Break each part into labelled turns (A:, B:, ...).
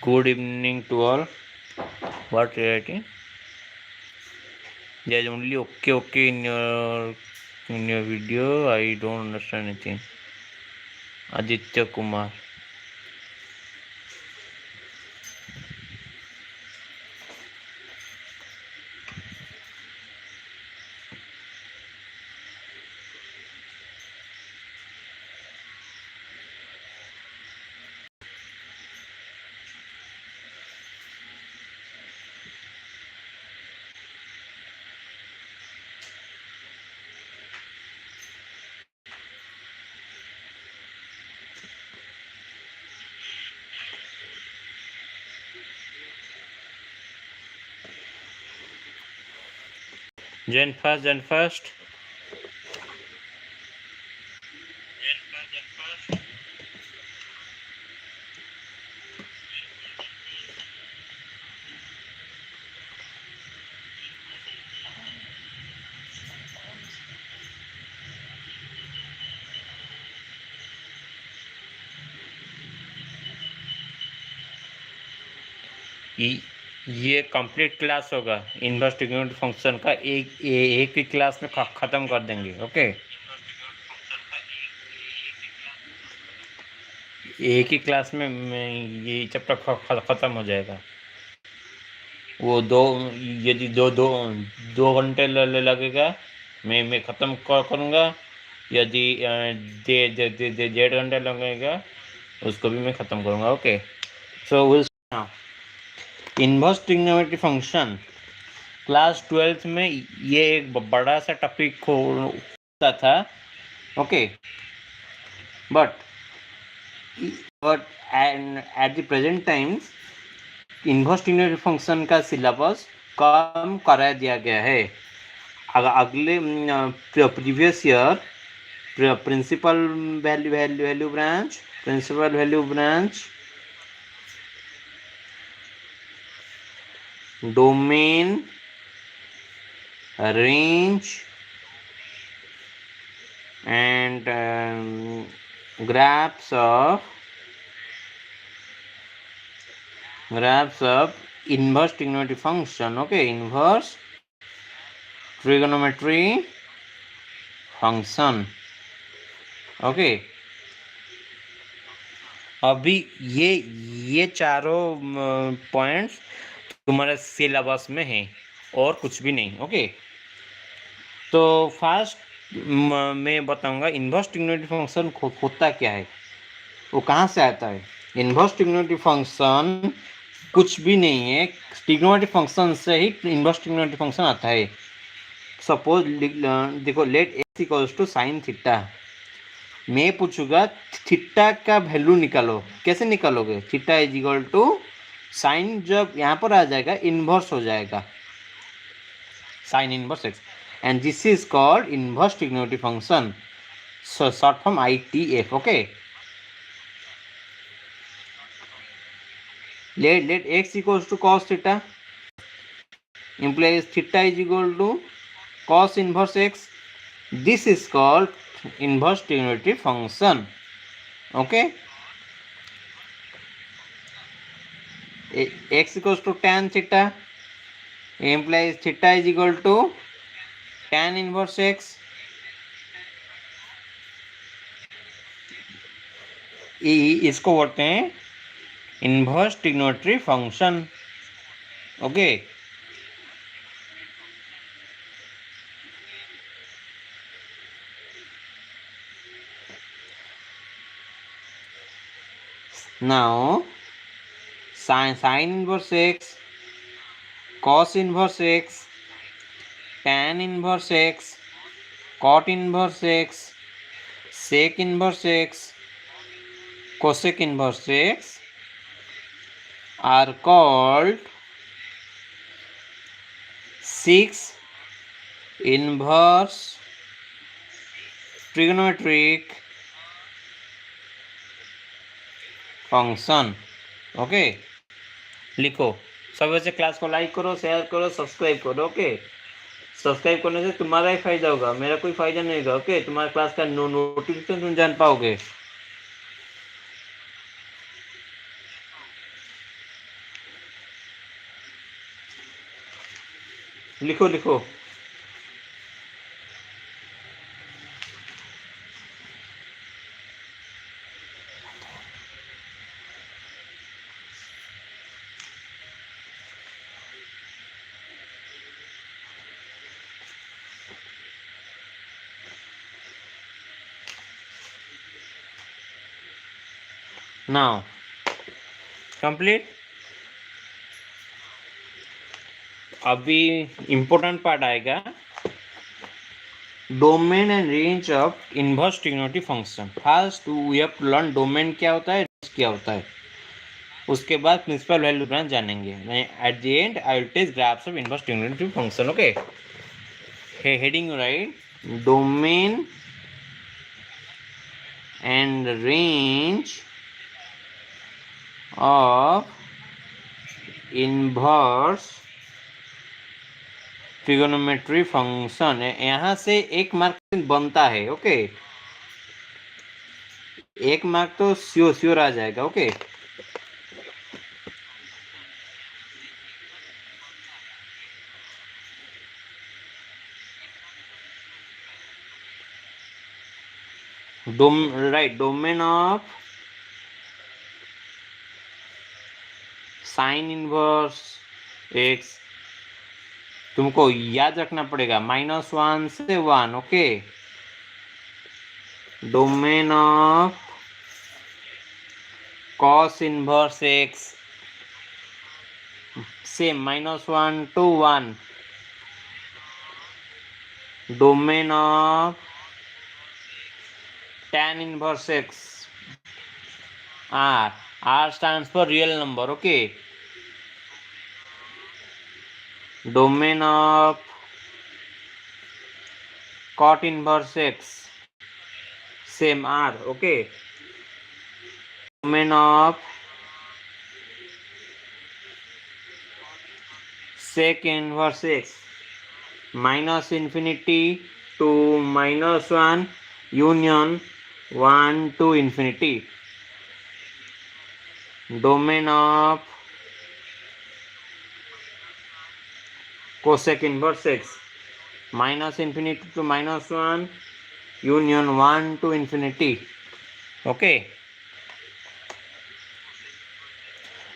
A: Good evening to all. What writing? There is only okay in your video. I don't understand anything. Aditya Kumar. Jen first. ये complete class होगा inverse trigonometry function का एक ही class में ख़त्म कर देंगे. Okay, एक ही class में ये चैप्टर ख़त्म हो जाएगा. वो यदि दो घंटे लगेगा मैं ख़त्म करूँगा. यदि 1.5 घंटे लगेगा उसको भी मैं ख़त्म करूँगा. Okay, so will now inverse trigonometry function. Class 12th में ये एक बड़ा सा टॉपिक होता था. Okay, but at the present time inverse trigonometry function का सिलेबस कम करा दिया गया है. अगले previous year principal value branch, domain, range and graphs of inverse trigonometry function. Okay, inverse trigonometry function. Okay, अभी ये चारों पॉइंट्स तुम्हारे सिलेबस में हैं और कुछ भी नहीं. ओके, तो फर्स्ट मैं बताऊंगा इनवर्स ट्रिगोनोमेट्री फंक्शन होता क्या है, वो कहाँ से आता है. इनवर्स ट्रिगोनोमेट्री फंक्शन कुछ भी नहीं है. ट्रिगोनोमेट्री फंक्शन से ही इनवर्स ट्रिगोनोमेट्री फंक्शन आता है. सपोज देखो, let x equals to sine theta. मैं पूछूंगा थीटा का वैल्यू निकालो. कैसे निकालोगे? Theta is equal to sine, जब यहाँ पर आ जाएगा इन्वर्स हो जाएगा, sine inverse x, and this is called inverse trigonometry function, so short form ITF. Okay, let x equals to cos theta implies theta is equal to cos inverse x. This is called inverse trigonometry function. Okay, x equals to tan theta implies theta is equal to tan inverse x. इसको बोलते हैं inverse trigonometry function. Okay, now sin inverse x, cos inverse x, tan inverse x, cot inverse x, sec inverse x, cosec inverse x are called 6 inverse trigonometric function. Okay, लिखो. सब वैसे class को like करो, share करो, subscribe करो. Okay, subscribe करने से तुम्हारा ही फायदा होगा, मेरा कोई फायदा नहीं होगा. ओके, तुम्हारे क्लास का नोटिफिकेशन तुम जान पाओगे. लिखो लिखो। Now complete. अभी इम्पोर्टेंट पार्ट आएगा, domain and range of inverse trigonometry function. First we have to learn domain क्या होता है, रेंज क्या होता है, उसके बाद प्रिंसिपल वैल्यू ब्रांच जानेंगे। At the end I will test graphs of inverse trigonometry function. Okay, heading right, domain and range of inverse trigonometry function. यहाँ से एक मार्क बनता है। ओके, एक मार्क तो श्योर आ जाएगा। Okay, right, domain of sine inverse x, तुमको याद रखना पड़ेगा -1 से 1। Okay, domain of cos inverse x same -1 to 1। Domain of tan inverse x r stands for real number। Okay, domain of cot inverse x same r। Okay, domain of sec inverse x -infinity to -1 union 1 to infinity। Domain of cosec inverse x -infinity to -1 union 1 to infinity। okay,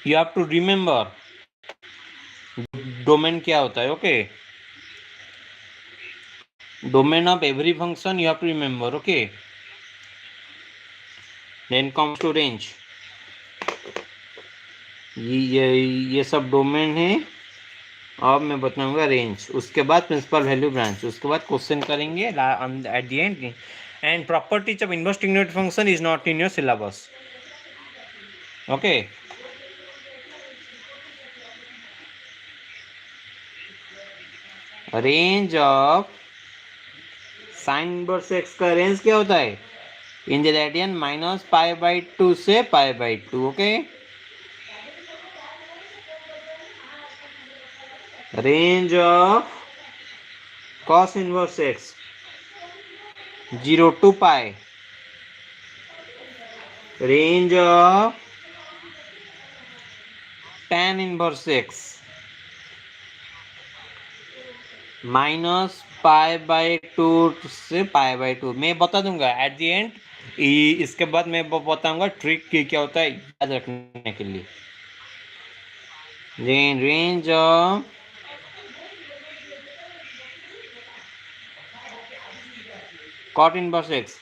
A: you have to remember domain क्या होता है। Okay, domain of every function you have to remember. Okay, then comes to range. ये सब domain है। अब मैं बताऊंगा range, उसके बाद प्रिंसिपल वैल्यू ब्रांच, उसके बाद क्वेश्चन करेंगे at the end. And properties of inverse trigonometry function is not in your syllabus. Okay, range of sine inverse x का रेंज क्या होता है, इन द रेडियन -π/2 से π/2। Okay, range of cos inverse x 0 to π। Range of tan inverse x -π/2 से π/2। मैं बता दूंगा eight the and. इसके बाद मैं बताऊंगा ट्रिक क्या होता है याद रखने के लिए। Then range of cot inverse x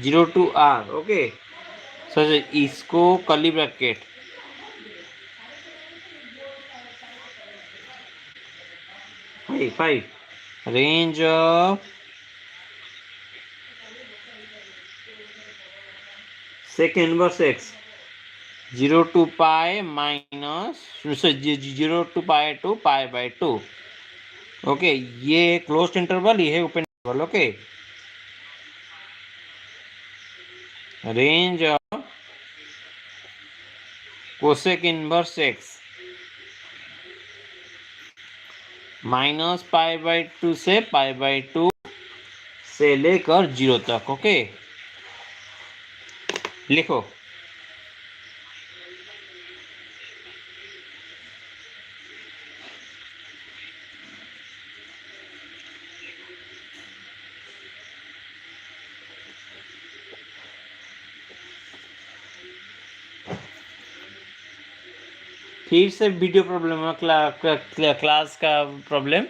A: 0 to r। Okay, so इसको curly bracket 5। Range of sec inverse x 0 to π -0 to π to π/2। Okay, ये क्लोज्ड इंटरवल, ये है open interval. Okay, range of cosec inverse x -π/2 से π/2 से लेकर 0 तक। Okay, लिखो। फिर से वीडियो प्रॉब्लम है, क्लास का प्रॉब्लम।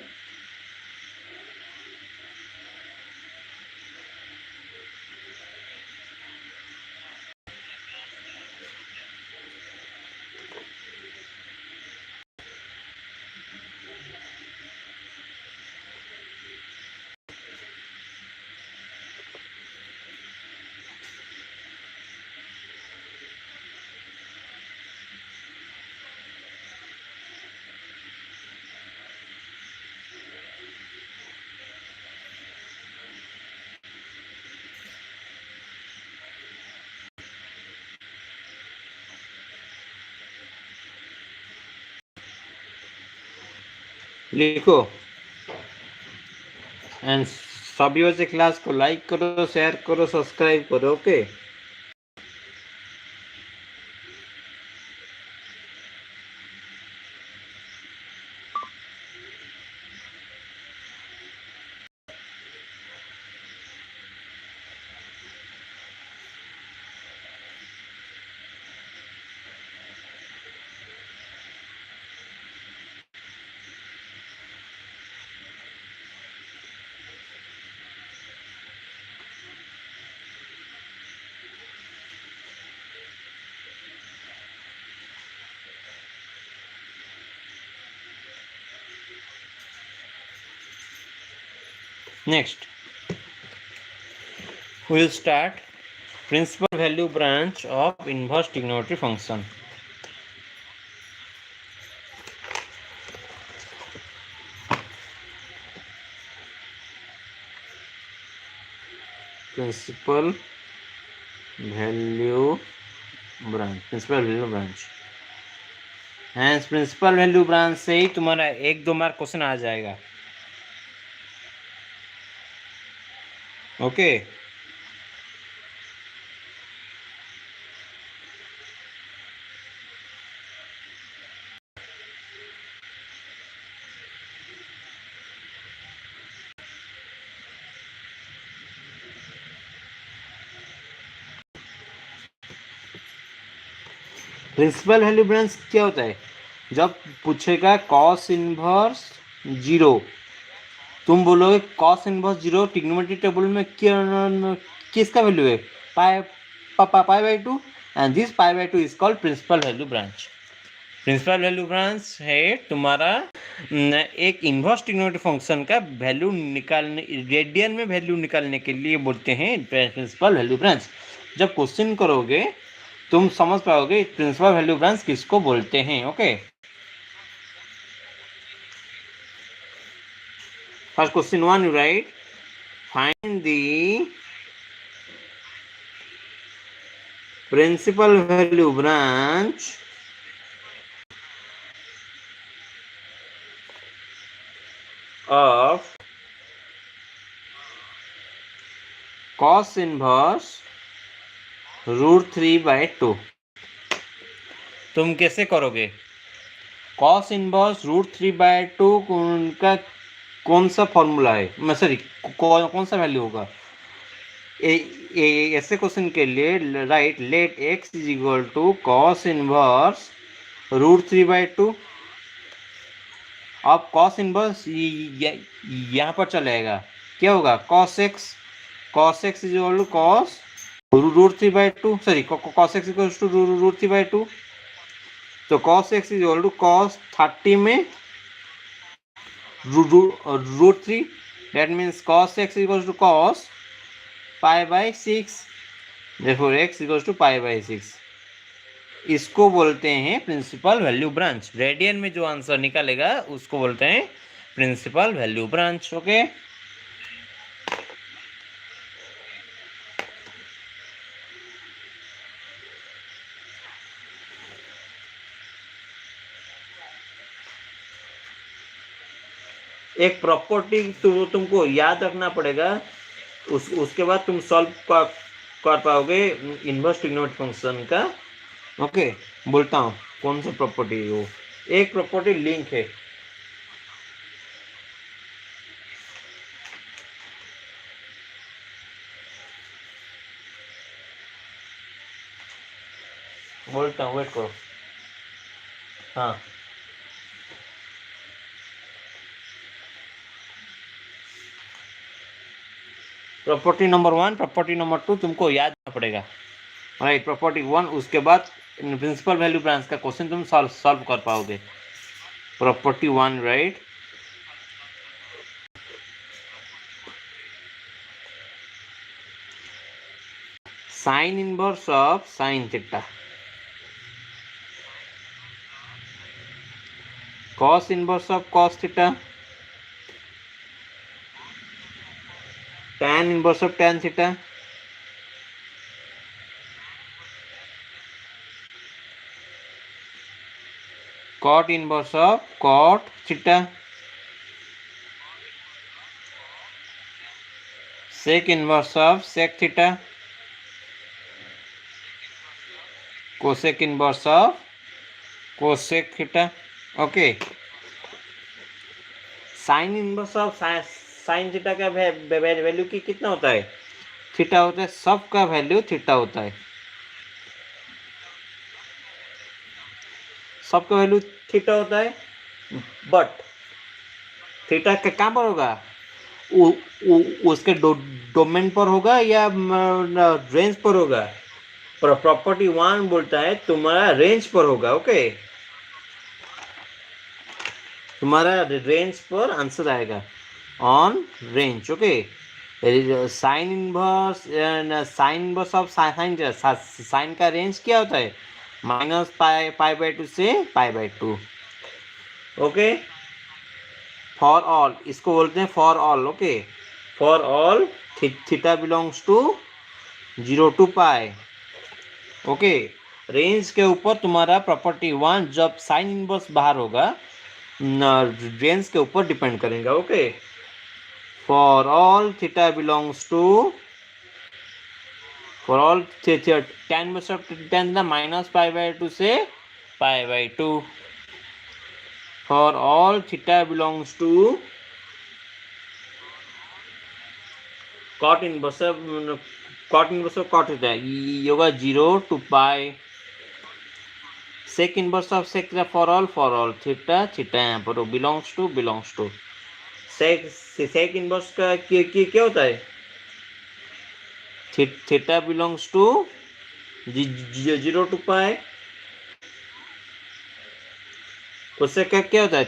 A: लिखो एंड सभी बच्चे क्लास को लाइक करो, शेयर करो, सब्सक्राइब करो। Okay, next we will start principal value branch of inverse trigonometry function. Principal value branch hence principal value branch से ही तुम्हारा 1-2 मार्क क्वेश्चन आ जाएगा। ओके, प्रिंसिपल वैल्यू ब्रांच क्या होता है? जब पूछेगा कॉस इनवर्स 0, तुम बोलोगे कॉस इनवर्स 0 ट्रिग्नोमेट्री टेबल में किसका वैल्यू है? Pi by 2, and this pi by 2 is called principal value branch. Principal value branch है तुम्हारा एक इनवर्स ट्रिग्नोमेट्री फंक्शन का वैल्यू निकालने, रेडियन में वैल्यू निकालने के लिए बोलते हैं प्रिंसिपल वैल्यू ब्रांच। जब क्वेश्चन करोगे तुम समझ पाओगे प्रिंसिपल वैल्यू ब्रांच किसको बोलते हैं। Okay, first question 1 you write find the principal value branch of cos inverse √3/2। तुम कैसे करोगे? cos इनवर्स √3/2 उनका कौन सा फॉर्मूला है, मैं सॉरी कौन सा वैल्यू होगा? ऐसे क्वेश्चन के लिए right let x is equal to cos inverse √3/2। अब कॉस इनवर्स यहाँ पर चलेगा, क्या होगा? cos x is equal to cos √3/2, sorry cos x equal to √3/2। तो cos x is equal to cos 30 में √3, that means cos x equals to cos pi/6, therefore x equals to pi/6। इसको बोलते हैं प्रिंसिपल वैल्यू ब्रांच। रेडियन में जो answer निकालेगा उसको बोलते हैं प्रिंसिपल वैल्यू ब्रांच। ओके, एक प्रॉपर्टी तुमको याद रखना पड़ेगा, उसके बाद तुम सॉल्व कर पाओगे इनवर्स ट्रिग्नोमेट्री फंक्शन का। ओके, बोलता हूँ कौन सा प्रॉपर्टी है वो। एक प्रॉपर्टी लिंक है, बोलता हूँ, वेट करो। हाँ, प्रॉपर्टी नंबर 1, प्रॉपर्टी नंबर 2 तुमको याद करना पड़ेगा, राइट। प्रॉपर्टी 1, उसके बाद प्रिंसिपल वैल्यू ब्रांच का क्वेश्चन तुम सॉल्व कर पाओगे। Property 1, right. Sine inverse of sine theta, cos inverse of cos theta, tan inverse of tan theta, cot inverse of cot theta, sec inverse of sec theta, cosec inverse of cosec theta, okay. Sine inverse of sine theta का value की कितना होता है? Theta होता है, सब का value theta होता है, सब का वैल्यू थीटा होता है। बट थीटा कहाँ पर होगा? उसके डोमेन पर होगा या रेंज पर होगा? प्रॉपर्टी 1 बोलता है तुम्हारा रेंज पर होगा, ओके। तुम्हारा रेंज पर आंसर आएगा, on range, okay. Sine inverse of sine, sine का रेंज क्या होता है? माइनस पाई/2 से पाई/2, ओके। फॉर ऑल, इसको बोलते हैं for all, okay. For all theta belongs to 0 to pi, okay. Range के ऊपर तुम्हारा प्रॉपर्टी 1 जब साइन इनवर्स बाहर होगा, रेंज के ऊपर डिपेंड करेगा, okay. For all theta belongs to, for all tan inverse of tan minus पाई/2 से पाई/2, for all theta belongs to cot inverse of cot theta, ये होगा 0 to pi. Sec inverse of sec for all theta यहाँ पर belongs to sec inverse का क्या होता है? थीटा बिलोंग्स टू 0 to पाई। उससे क्या होता है?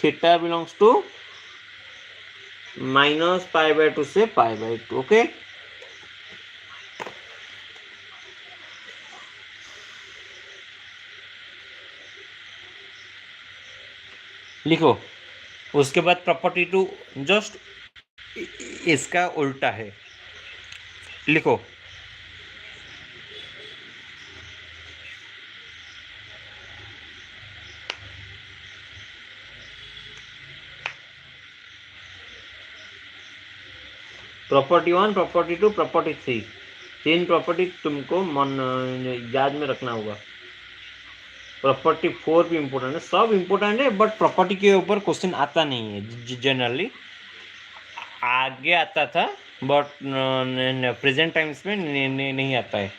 A: थीटा बिलोंग्स टू माइनस पाई/2 से पाई/2, ओके। लिखो। उसके बाद प्रॉपर्टी 2 जस्ट इसका उल्टा है, लिखो। प्रॉपर्टी 1, प्रॉपर्टी 2, प्रॉपर्टी 3, 3 प्रॉपर्टी तुमको याद में रखना होगा। प्रॉपर्टी 4 भी इम्पोर्टेंट है, सब इम्पोर्टेंट है, बट प्रॉपर्टी के ऊपर क्वेश्चन आता नहीं है जनरली। आगे आता था बट प्रेजेंट टाइम्स में नहीं आता है,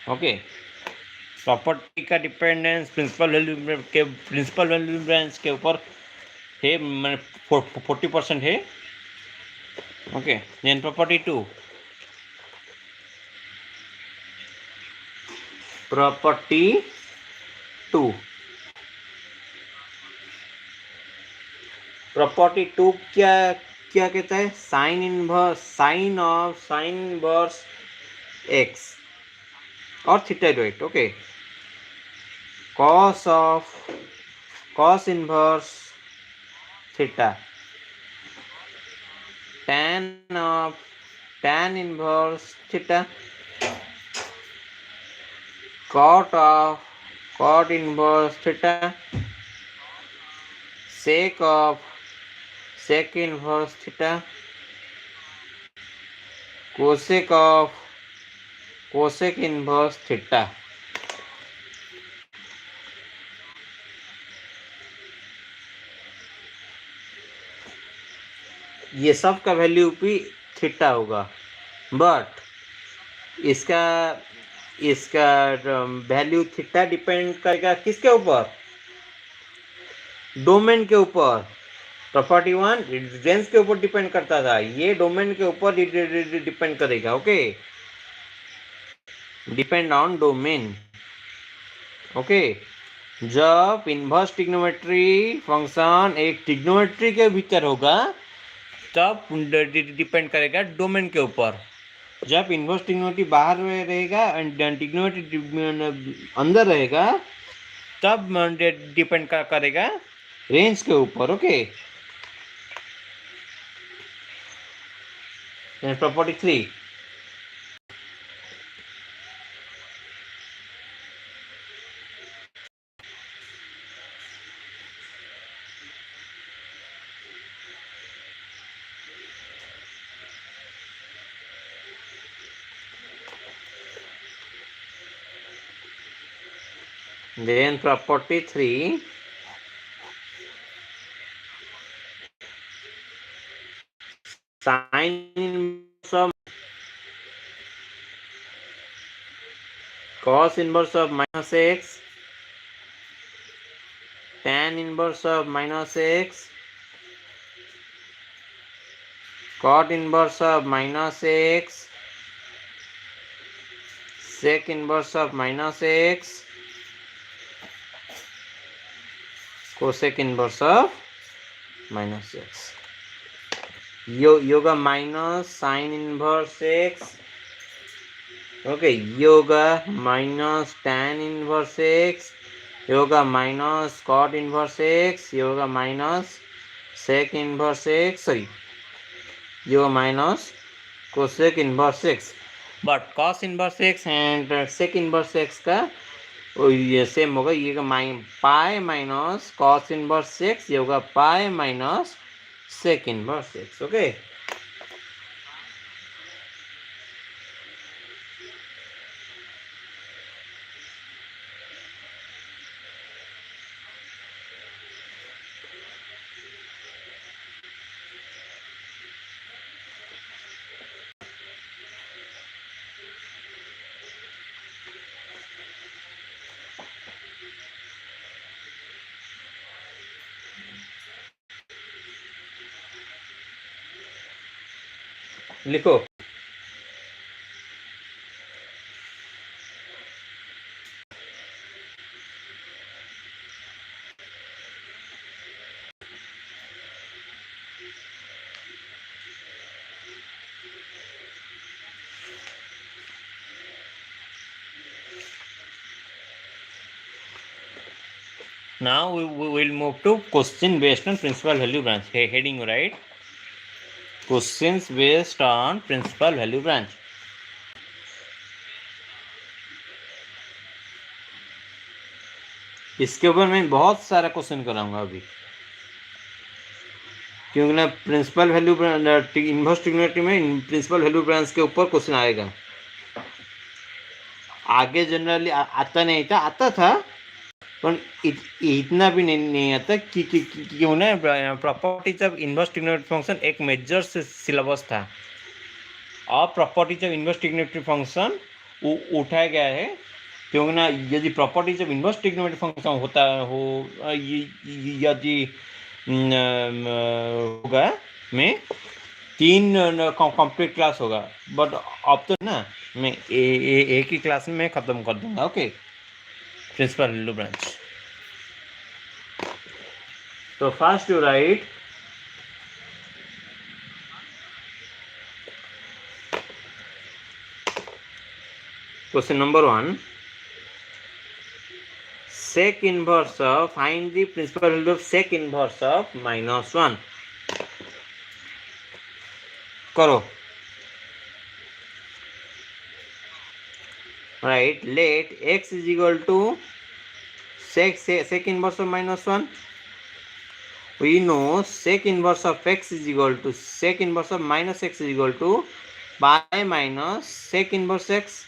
A: ओके। प्रॉपर्टी का डिपेंडेंस प्रिंसिपल वैल्यू ब्रांच के ऊपर है, 40% है, okay. Then property 2, property 2, property 2 क्या क्या कहता है? साइन इनवर्स एक्स और थीटाइड, okay. Cos inverse theta, tan inverse theta, cot inverse theta, sec inverse theta, cosec inverse theta. ये सब का वैल्यू भी थीटा होगा, बट इसका इसका वैल्यू थीटा डिपेंड करेगा किसके ऊपर, डोमेन के ऊपर। प्रॉपर्टी 1 रेंज के ऊपर डिपेंड करता था, ये डोमेन के ऊपर डिपेंड करेगा। Okay, depend on domain. Okay, जब इनवर्स ट्रिग्नोमेट्री फंक्शन एक ट्रिग्नोमेट्री के भीतर होगा तब डिपेंड करेगा डोमेन के ऊपर। जब इनवर्स ट्रिग्नोमेट्री बाहर में रहेगा एंड ट्रिग्नोमेट्री अंदर रहेगा तब डिपेंड करेगा रेंज के ऊपर। Okay, property 3, then property 3, sin inverse of cos inverse of minus x, tan inverse of minus x, cot inverse of minus x, sec inverse of minus x, cosec inverse of minus x. Yoga minus sin inverse x. Okay, yoga minus tan inverse x, yoga minus cot inverse x, yoga minus sec inverse x, sorry, yoga minus cosec inverse x. But cos inverse x and sec inverse x का ये same होगा, ये पाई minus cos inverse x, ये होगा pi minus sec inverse x. Okay, लिखो। Now we will move to question based on principal value branch. Heading right, questions based on principal value branch. इसके ऊपर मैं बहुत सारा क्वेश्चन कराऊंगा अभी, क्योंकि ना प्रिंसिपल वैल्यू इनवर्स ट्रिग्नोमेट्री में प्रिंसिपल वैल्यू ब्रांच के ऊपर क्वेश्चन आएगा। आगे जनरली आता नहीं था, आता था पर इतना भी नहीं आता कि क्यों ना properties of inverse trigonometry function एक मेजर सिलेबस था और properties of inverse trigonometry function उठाया गया है, क्योंकि ना यदि properties of inverse trigonometry function होता हो यदि होगा में 3 कंप्लीट क्लास होगा, बट अब तो ना मैं एक ही क्लास में मैं ख़त्म कर दूंगा। Okay, principal value branch. तो first you write question number 1, sec inverse of, find the principal value of sec inverse of -1. करो। Right, let x is equal to sec inverse of -1. We know sec inverse of x is equal to sec inverse of minus x is equal to pi minus sec inverse x.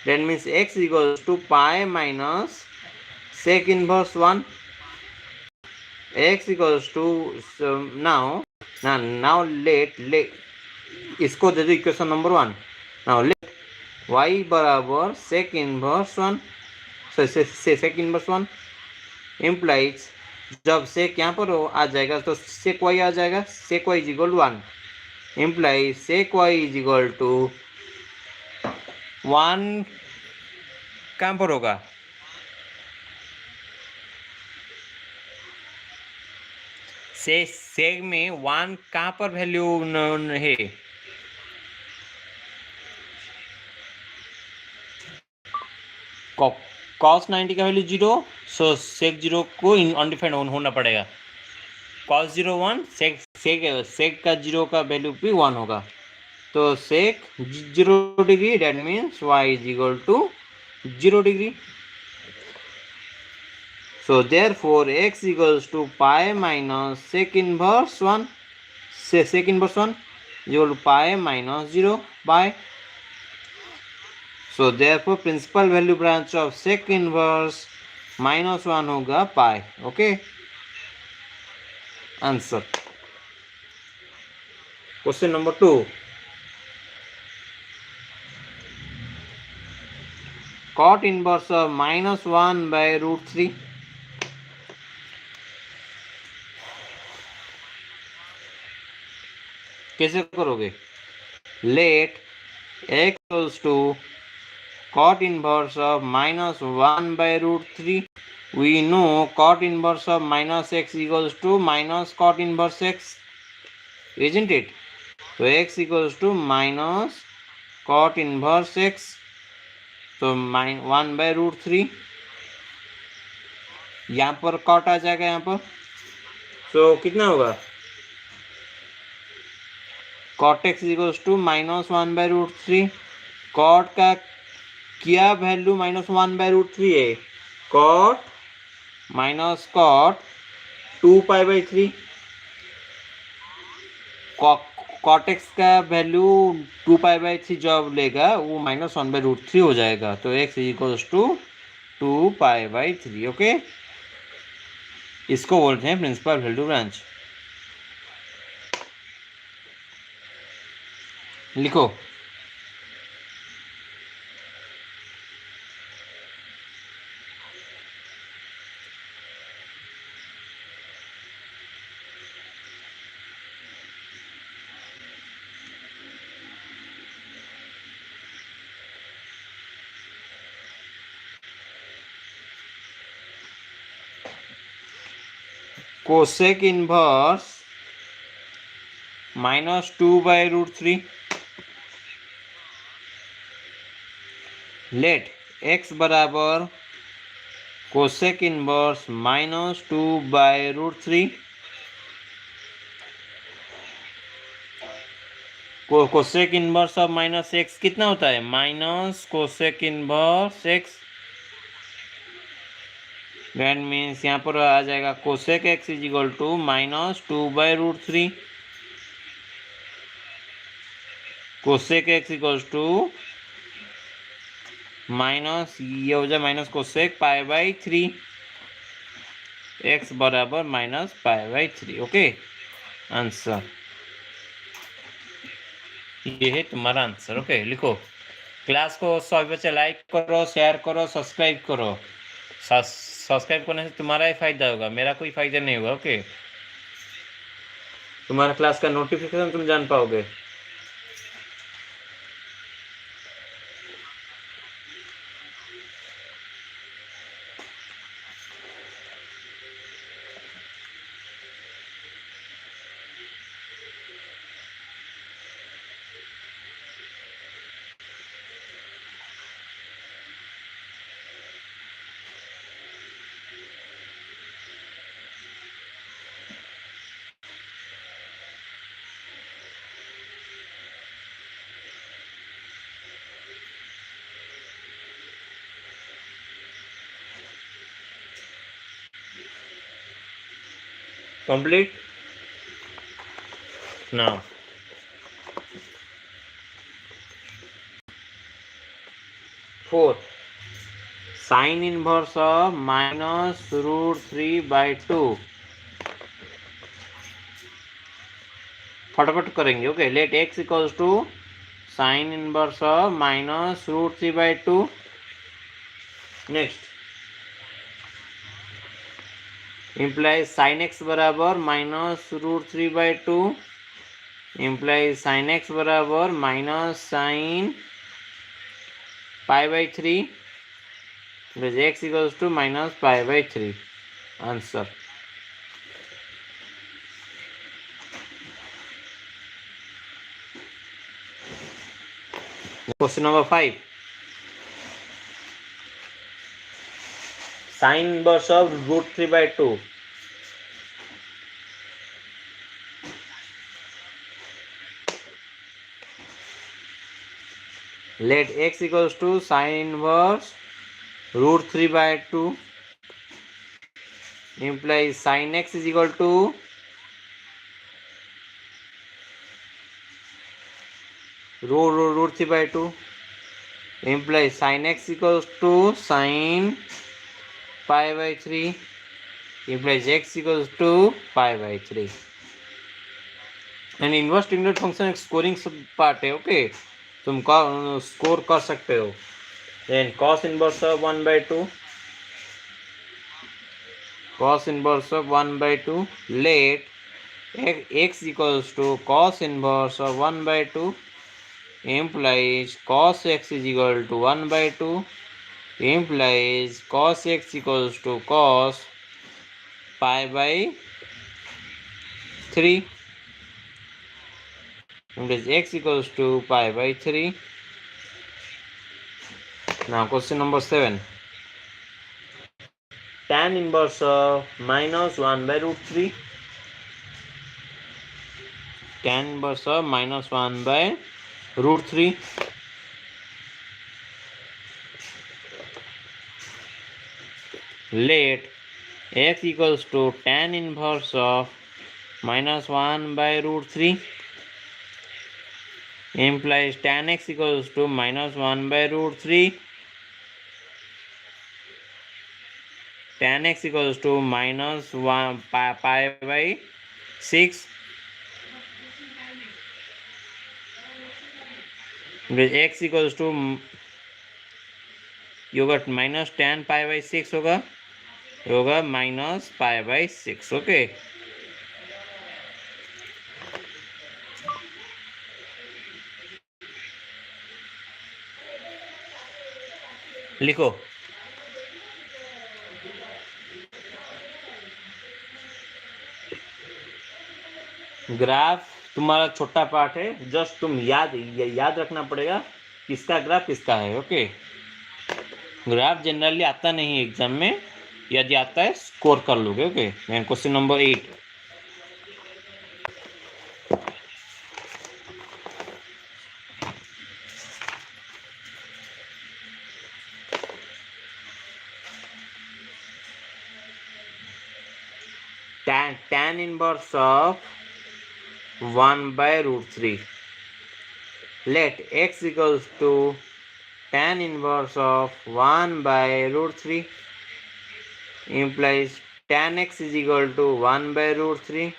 A: That means x is equals to pi minus sec inverse 1. X equals to, now let इसको दे दो equation number 1, now let y बराबर sec inverse 1 sec inverse 1 implies जब sec यहाँ पर आ जाएगा तो सेक y आ जाएगा, sec y is equal to 1 implies sec y is equal to 1 कहाँ पर होगा, सेक में 1 कहाँ पर वैल्यू है, cos 90 का वैल्यू 0, सो सेक 0 को अनडिफाइंड होना पड़ेगा, cos 0 1, सेक का 0 का वैल्यू भी 1 होगा, तो sec 0 degree that means y is equal to 0 degree. So therefore x equals to pi minus sec inverse 1, sec inverse 1 is equal to pi minus 0 pi. So therefore principal value branch of sec inverse minus 1 होगा pi. Okay. Answer. Question number 2. Cot inverse of minus 1 by root 3. कैसे करोगे, late x equals to cot inverse of minus 1 by root 3. We know cot inverse of minus x equals to minus cot inverse x, isn't it? So x equals to minus cot inverse x, so 1 by root 3, यहाँ पर cot आ जाएगा यहाँ पर, so कितना होगा, cot x equals to minus 1 by root 3. cot का क्या value minus 1 by root 3 है, cot minus cot 2 pi by 3, cot x का वैल्यू 2 पाई बाई 3 जब लेगा वो माइनस 1 बाई रूट 3 हो जाएगा, तो x equals to 2 pi by 3. Okay, इसको बोलते हैं प्रिंसिपल वैल्यू ब्रांच. लिखो cosec inverse minus 2 by root 3. Let x बराबर cosec inverse minus 2 by root 3. cosec inverse of minus x कितना होता है, minus cosec inverse x, that means यहाँ पर आ जाएगा cosec x is equal to minus 2 by root 3. cosec x equal to minus ये हो जाए minus cosec pi by 3, x बराबर minus pi by 3. Okay, answer ये है तुम्हारा आंसर. ओके, लिखो. क्लास को सभी बच्चे लाइक करो, शेयर करो, सब्सक्राइब करो. सब्सक्राइब करने से तुम्हारा ही फायदा होगा, मेरा कोई फायदा नहीं होगा. ओके, तुम्हारा क्लास का नोटिफिकेशन तुम जान पाओगे. Complete. Now, 4 sin inverse of minus root 3 by 2. फटाफट करेंगे. Okay, let x equals to sin inverse of minus root 3 by 2. Next implies sin x बराबर minus root 3 by 2 implies sin x बराबर minus sin pi by 3 because x equals to minus pi by 3. Answer. Question number 5. Sin inverse of root 3 by 2. Let x equals to sin inverse root 3 by 2 implies sin x is equal to root 3 by 2 implies sin x equals to sin pi by 3 implies x equals to pi by 3. And inverse trigonometric function एक scoring part है. Okay तुम score कर सकते हो. Then cos inverse of 1 by 2 cos inverse of 1 by 2 let x equals to cos inverse of 1 by 2 implies cos x is equal to 1 by 2 implies cos x equals to cos pi by 3 implies x equals to pi by 3. Now question number 7. Tan inverse of minus 1 by root 3. Tan inverse of minus 1 by root 3. Let x equals to tan inverse of minus 1 by root 3 implies tan x equals to minus 1 by root 3. Tan x equals to minus 1 pi by 6 x equals to होगा minus tan pi by 6 होगा minus pi by 6. Okay लिखो. Graph तुम्हारा छोटा part है. Just तुम याद रखना पड़ेगा किसका ग्राफ किसका है. ओके ग्राफ जनरली आता नहीं एग्जाम में. यदि आता है स्कोर कर लोगे. Okay question number 8. tan inverse of 1 by root 3. Let x equals to tan inverse of 1 by root 3 implies tan x is equal to 1 by root 3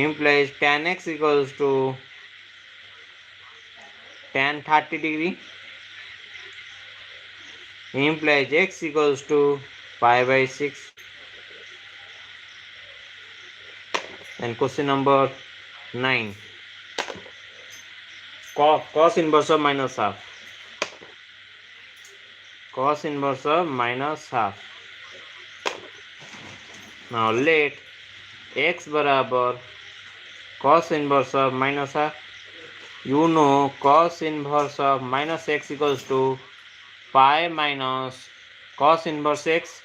A: implies tan x equals to tan 30 degree implies x equals to pi by 6. And question number 9. Cos inverse of minus half. Cos inverse of minus half. Now let x बराबर cos inverse of minus half. You know cos inverse of minus x equals to pi minus cos inverse x.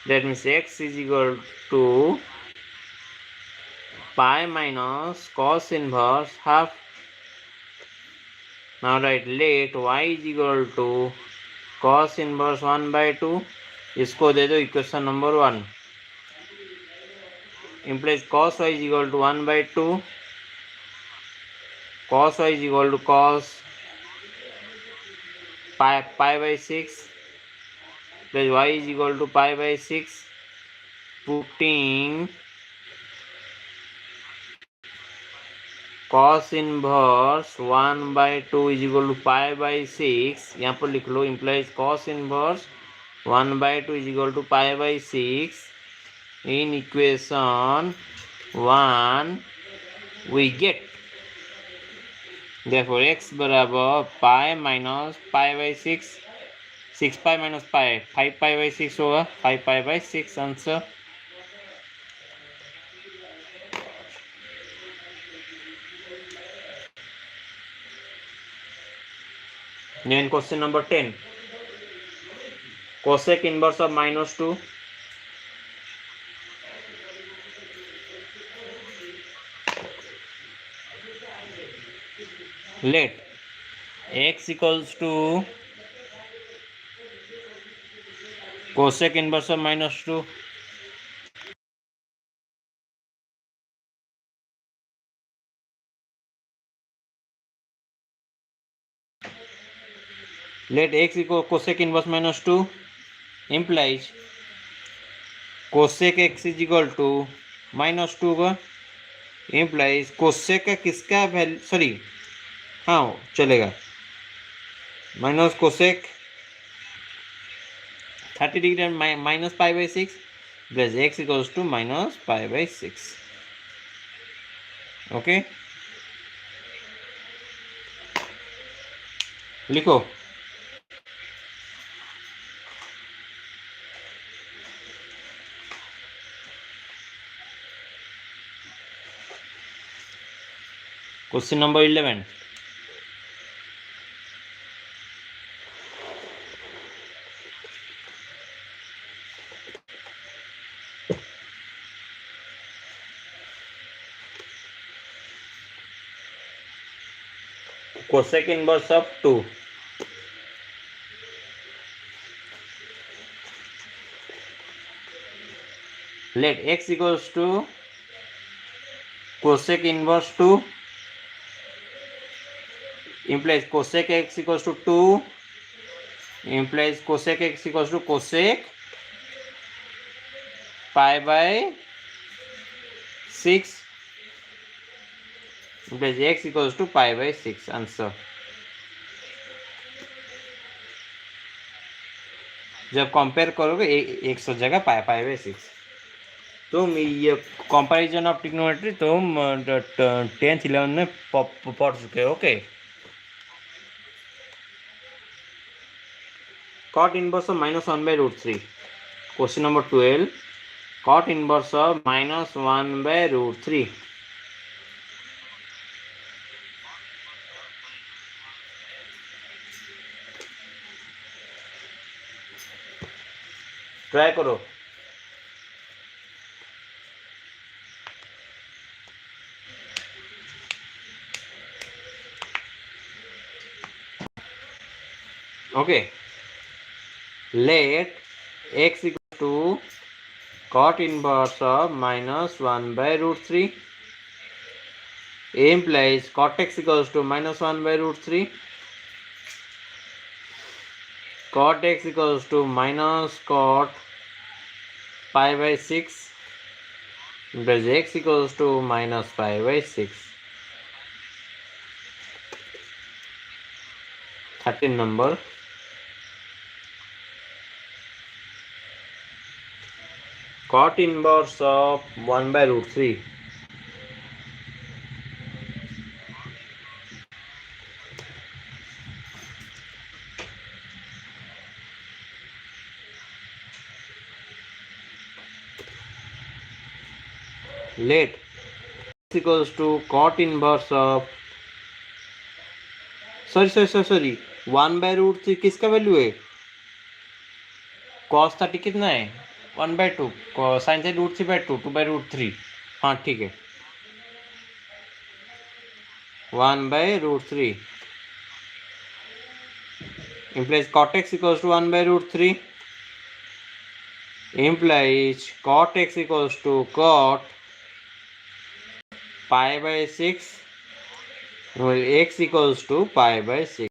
A: That means x is equal to pi minus cos inverse half. Now write let y is equal to cos inverse 1 by 2. इसको दे दो equation number 1. implies cos y is equal to 1 by 2. Cos y is equal to cos pi by 6 plus y is equal to pi by 6. Putting cos inverse 1/2 is equal to π/6, यहाँ पर लिख लो, implies cos inverse 1/2 is equal to π/6 in equation 1 we get, therefore x बराबर pi minus π/6, 6π minus pi 5π/6 होगा, 5π/6 answer. Then question number 10, cosec inverse of -2. Let x equals to cosec inverse of -2. Let x equal cosec inverse -2 implies cosec x is equal to -2 का implies cosec का किसका value, sorry हाँ चलेगा, minus cosec 30 degree minus π/6 plus x equals to minus π/6। Okay, लिखो question number 11, cosec inverse of 2. Let x equals to cosec inverse 2 implies cosec x equals to 2 implies cosec x equals to cosec π/6 implies x equals to π/6 answer. जब compare करोगे एक सौ जगह π/6, तुम ये comparison of trigonometry तुम 10th 11 में पढ़ चुके हो। Okay, cot inverse of -1/√3. Question number 12, cot inverse of -1/√3. Try करो। Okay, let x equal to cot inverse of -1/√3 implies cot x equals to -1/√3, cot x equals to minus cot π/6 implies x equals to minus π/6. 13 number, cot inverse of 1/√3. Let x equals to cot inverse of, sorry 1/√3 किसका value है? cos 30 कितना है? 1/2, sign से √3/2, 2/√3। हाँ ठीक है, 1/√3 implies cot x equals to 1/√3 implies cot x equals to cot π/6 x equals to π/6.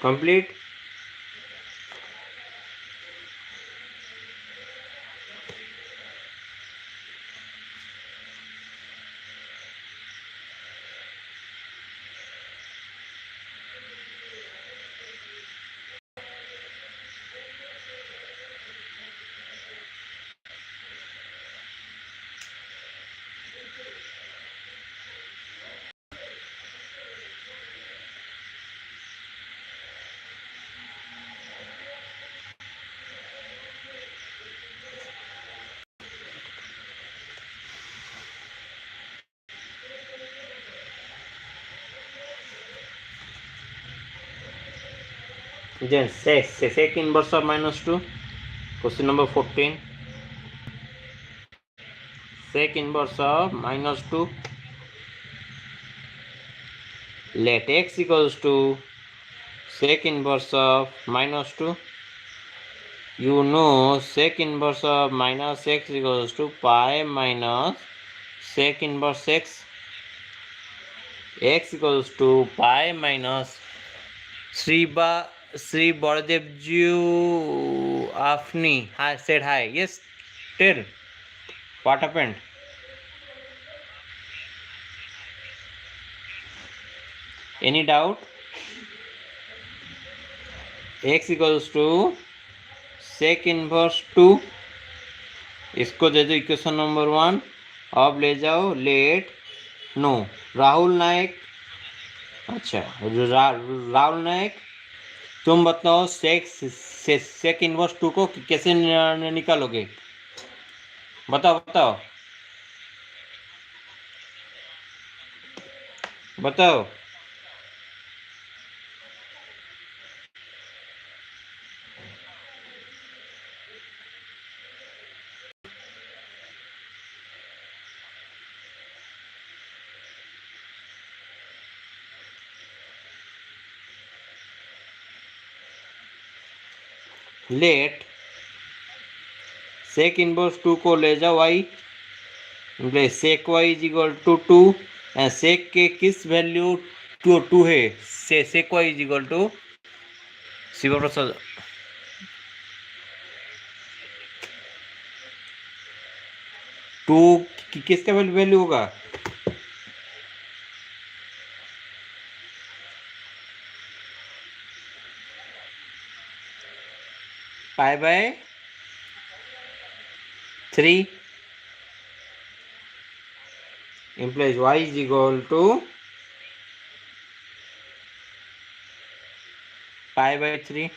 A: Complete. Then sec inverse of -2. Question number 14. Sec inverse of -2. Let x equals to sec inverse of -2. You know sec inverse of minus x equals to pi minus sec inverse x. X equals to pi minus Sri Bordevju Afni said hi. Yes, tell. What happened? Any doubt? X equals to sec inverse 2. इसको दे दो equation number 1. अब ले जाओ late no Rahul नायक. अच्छा राहुल नायक, तुम बताओ sec inverse 2 को कैसे निकालोगे? बताओ बताओ बताओ. लेट सेक इनवर्स 2 को ले जाओ y, sec y is equal to 2. Sec के किस वैल्यू 2 है? Sec y is equal to Shiv Prasad 2 किसका वैल्यू होगा? Pi by 3 implies y is equal to pi by 3.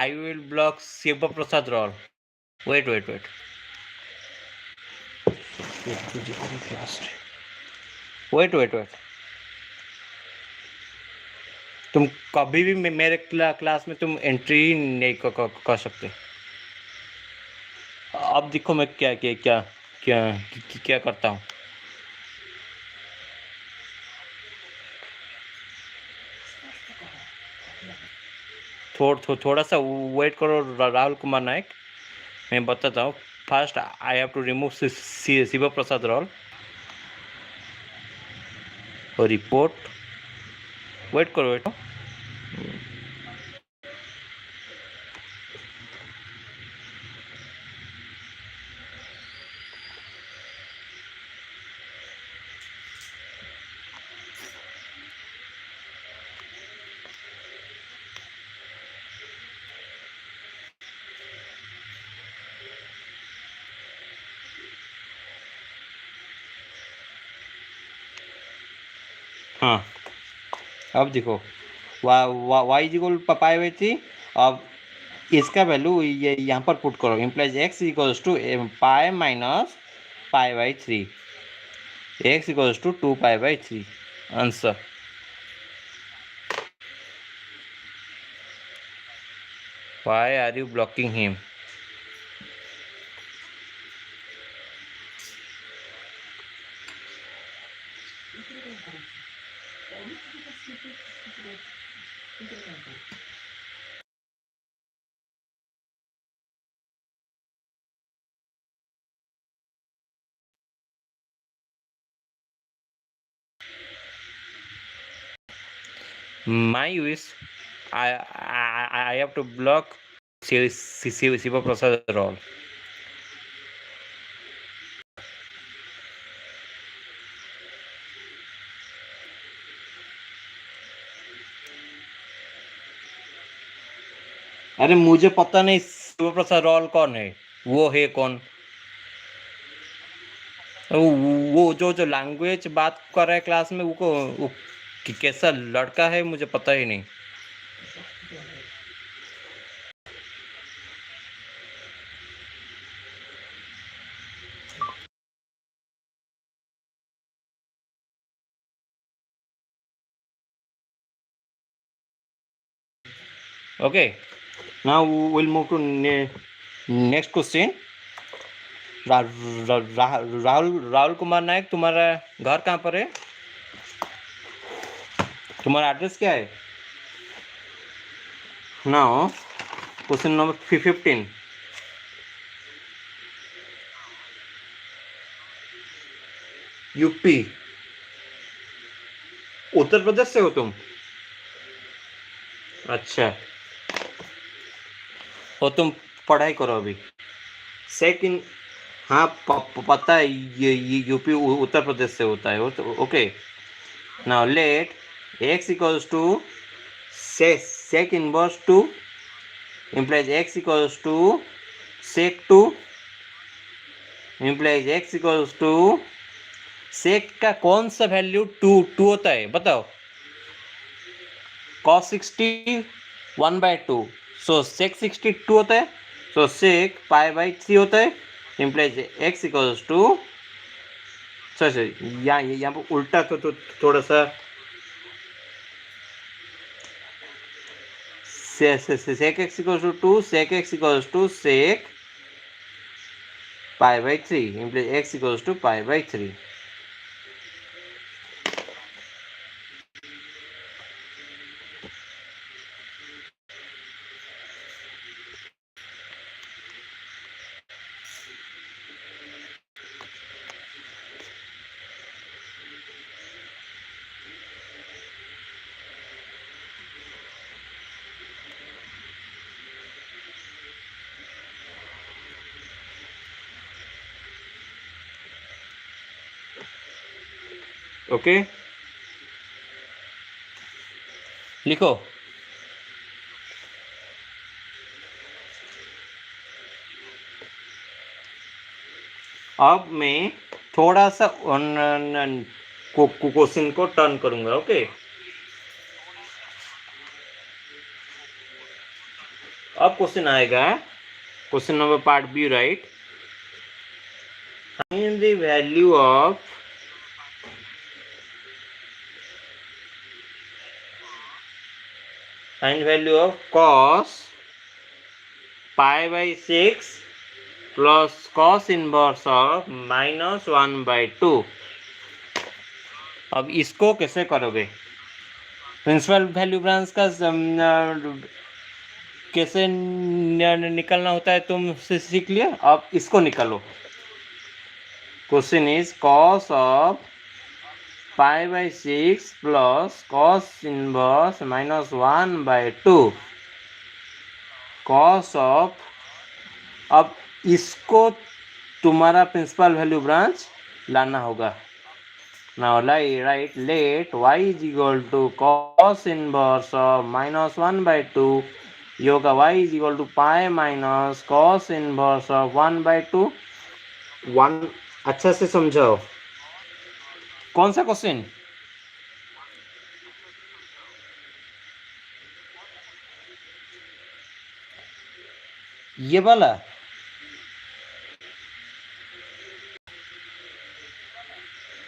A: I will block Shiva Prasad roll. Wait. Wait. तुम कभी भी मेरे class में तुम एंट्री नहीं कर सकते. अब देखो मैं क्या क्या क्या क्या क्या करता हूँ. थोड़ा सा वेट करो राहुल कुमार नायक, मैं बताता हूँ. First I have to remove Shiv Prasad रोल और रिपोर्ट. वेट करो. हाँ, अब देखो y is equal pi by 3. अब इसका वैल्यू ये यहाँ पर पुट करो. Implies x equals to pi minus pi by 3. X equals to 2 pi by 3. Answer. Why are you blocking him? My wish, I have to block Shiv Prasad रॉल। अरे मुझे पता नहीं शिव प्रसाद रॉल कौन है, वो है कौन? वो जो लैंग्वेज बात कर रहा है क्लास में, वो कैसा लड़का है मुझे पता ही नहीं। Okay, now will move to next question. Rahul Rahul Kumar Nayak, तुम्हारा घर कहाँ पर है? तुम्हारा एड्रेस क्या है? Now question number 15। UP, Uttar Pradesh से हो तुम? अच्छा, और तुम पढ़ाई करो अभी? सेकंड, हाँ पता है, ये यूपी उत्तर प्रदेश से होता है वो तो। Okay, now let x equals to sec inverse 2 implies x equals to sec 2 implies x equals to sec का कौन सा वैल्यू 2 होता है बताओ? cos 60 1/2, सो sec 62 होता है, सो sec π/3 होता है, implies x equals to, sorry यहाँ पर उल्टा तो थोड़ा सा, sec x equals to 2, sec x equals to sec π/3, implies x equals to π/3. Okay, लिखो। अब मैं थोड़ा सा क्वेश्चन को टर्न करूंगा। ओके, अब क्वेश्चन आएगा, question number part B, right? Find the value of cos π/6 plus cos inverse of -1/2। अब इसको कैसे करोगे? प्रिंसिपल वैल्यू ब्रांच का कैसे निकलना होता है तुम सीख लिया, अब इसको निकालो। Question is cos of π/6 plus cos inverse -1/2, cos of, अब इसको तुम्हारा प्रिंसिपल वैल्यू ब्रांच लाना होगा। Now right let y is equal to cos inverse of -1/2, ये होगा y is equal to pi minus cos inverse of 1/2। One, अच्छा से समझाओ। कौन सा क्वेश्चन? ये वाला?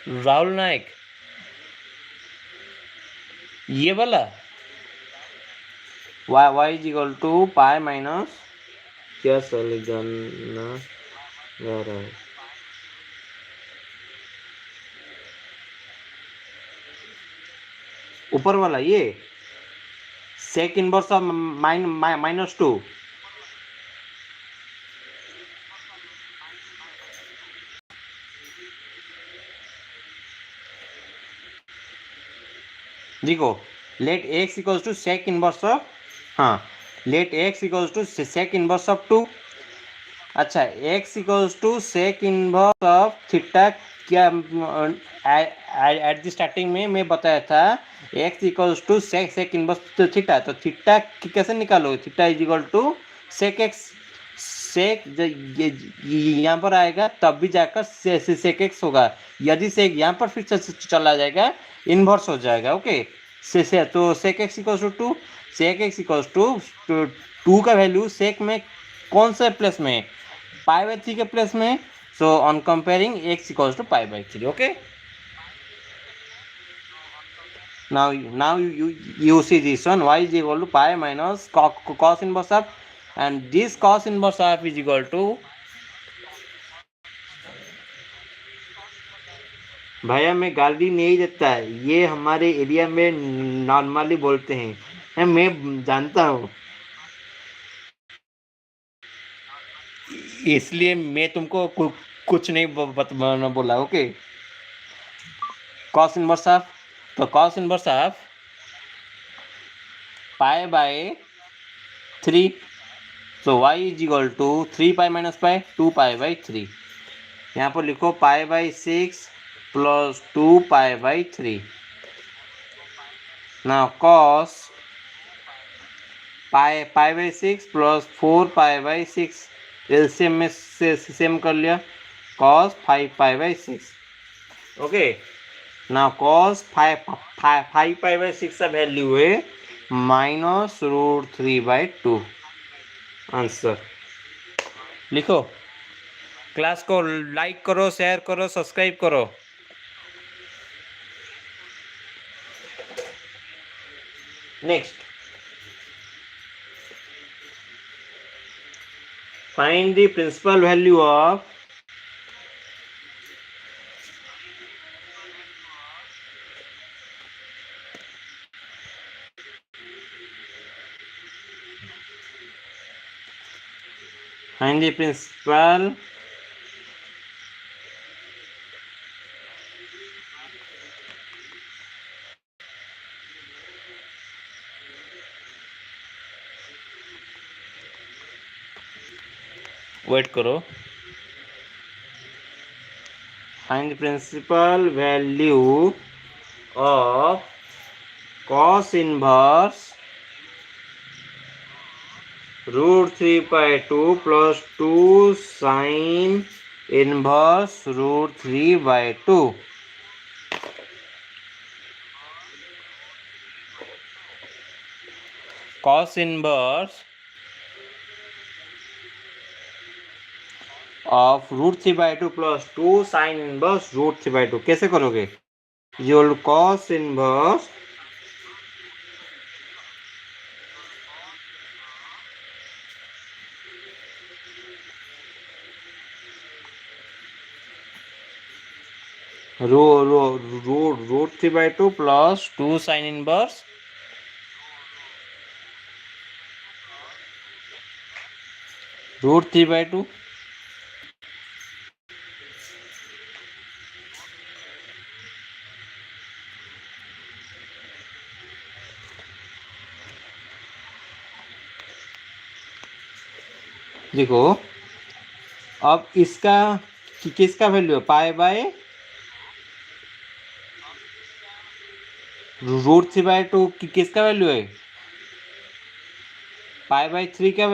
A: राहुल नायक, ये वाला y is equal to pi minus, क्या समझाना रहा है? ऊपर वाला ये सेक इनवर्स ऑफ -2। देखो, let x equals to sec inverse of, हाँ let x equals to sec inverse of 2। अच्छा, x equals to sec inverse of theta. क्या एट द स्टार्टिंग में मैं बताया था x equals to sec inverse theta, तो theta कैसे निकालो? Theta is equal to sec x. Sec यहाँ पर आएगा तब भी जाकर सेक एक्स होगा। यदि सेक यहाँ पर फिर चला जाएगा, इन्वर्स हो जाएगा। ओके, से तो sec x equals to two. Sec x equals to two का वैल्यू सेक में कौन सा प्लेस में? पाई बाई 3 के प्लेस में। So on comparing x equals to pi by 3। Okay, now you see this one, y is equal to pi minus cos inverse of, and this cos inverse of is equal to, भैया मैं गाली नहीं देता है, ये हमारे area में normally बोलते हैं, मैं जानता हूँ, इसलिए मैं तुमको कुछ नहीं बोला। ओके, cos इनवर्स ऑफ, तो cos inverse of pi by 3, so y is equal to 3 pi minus pi 2 pi by 3। यहाँ पर लिखो pi by 6 plus 2 pi by 3। Now cos pi by 6 plus 4 pi by 6, LCM में से same कर लिया, cos 5 pi by 6। Okay, now cos 5 pi by 6 का value है -√3/2। Answer लिखो। क्लास को लाइक करो, शेयर करो, सब्सक्राइब करो। Next, find the principal value of principal wait करो। Find the principal value of cos inverse √3/2 plus 2 sin inverse √3/2। cos inverse of √3/2 plus 2 sin inverse √3/2 कैसे करोगे? Your cos inverse √3/2 plus 2 sin inverse √3/2। देखो, अब इसका किसका value है? Pi by √3/2 किसका value है? पाई बाय 3 का,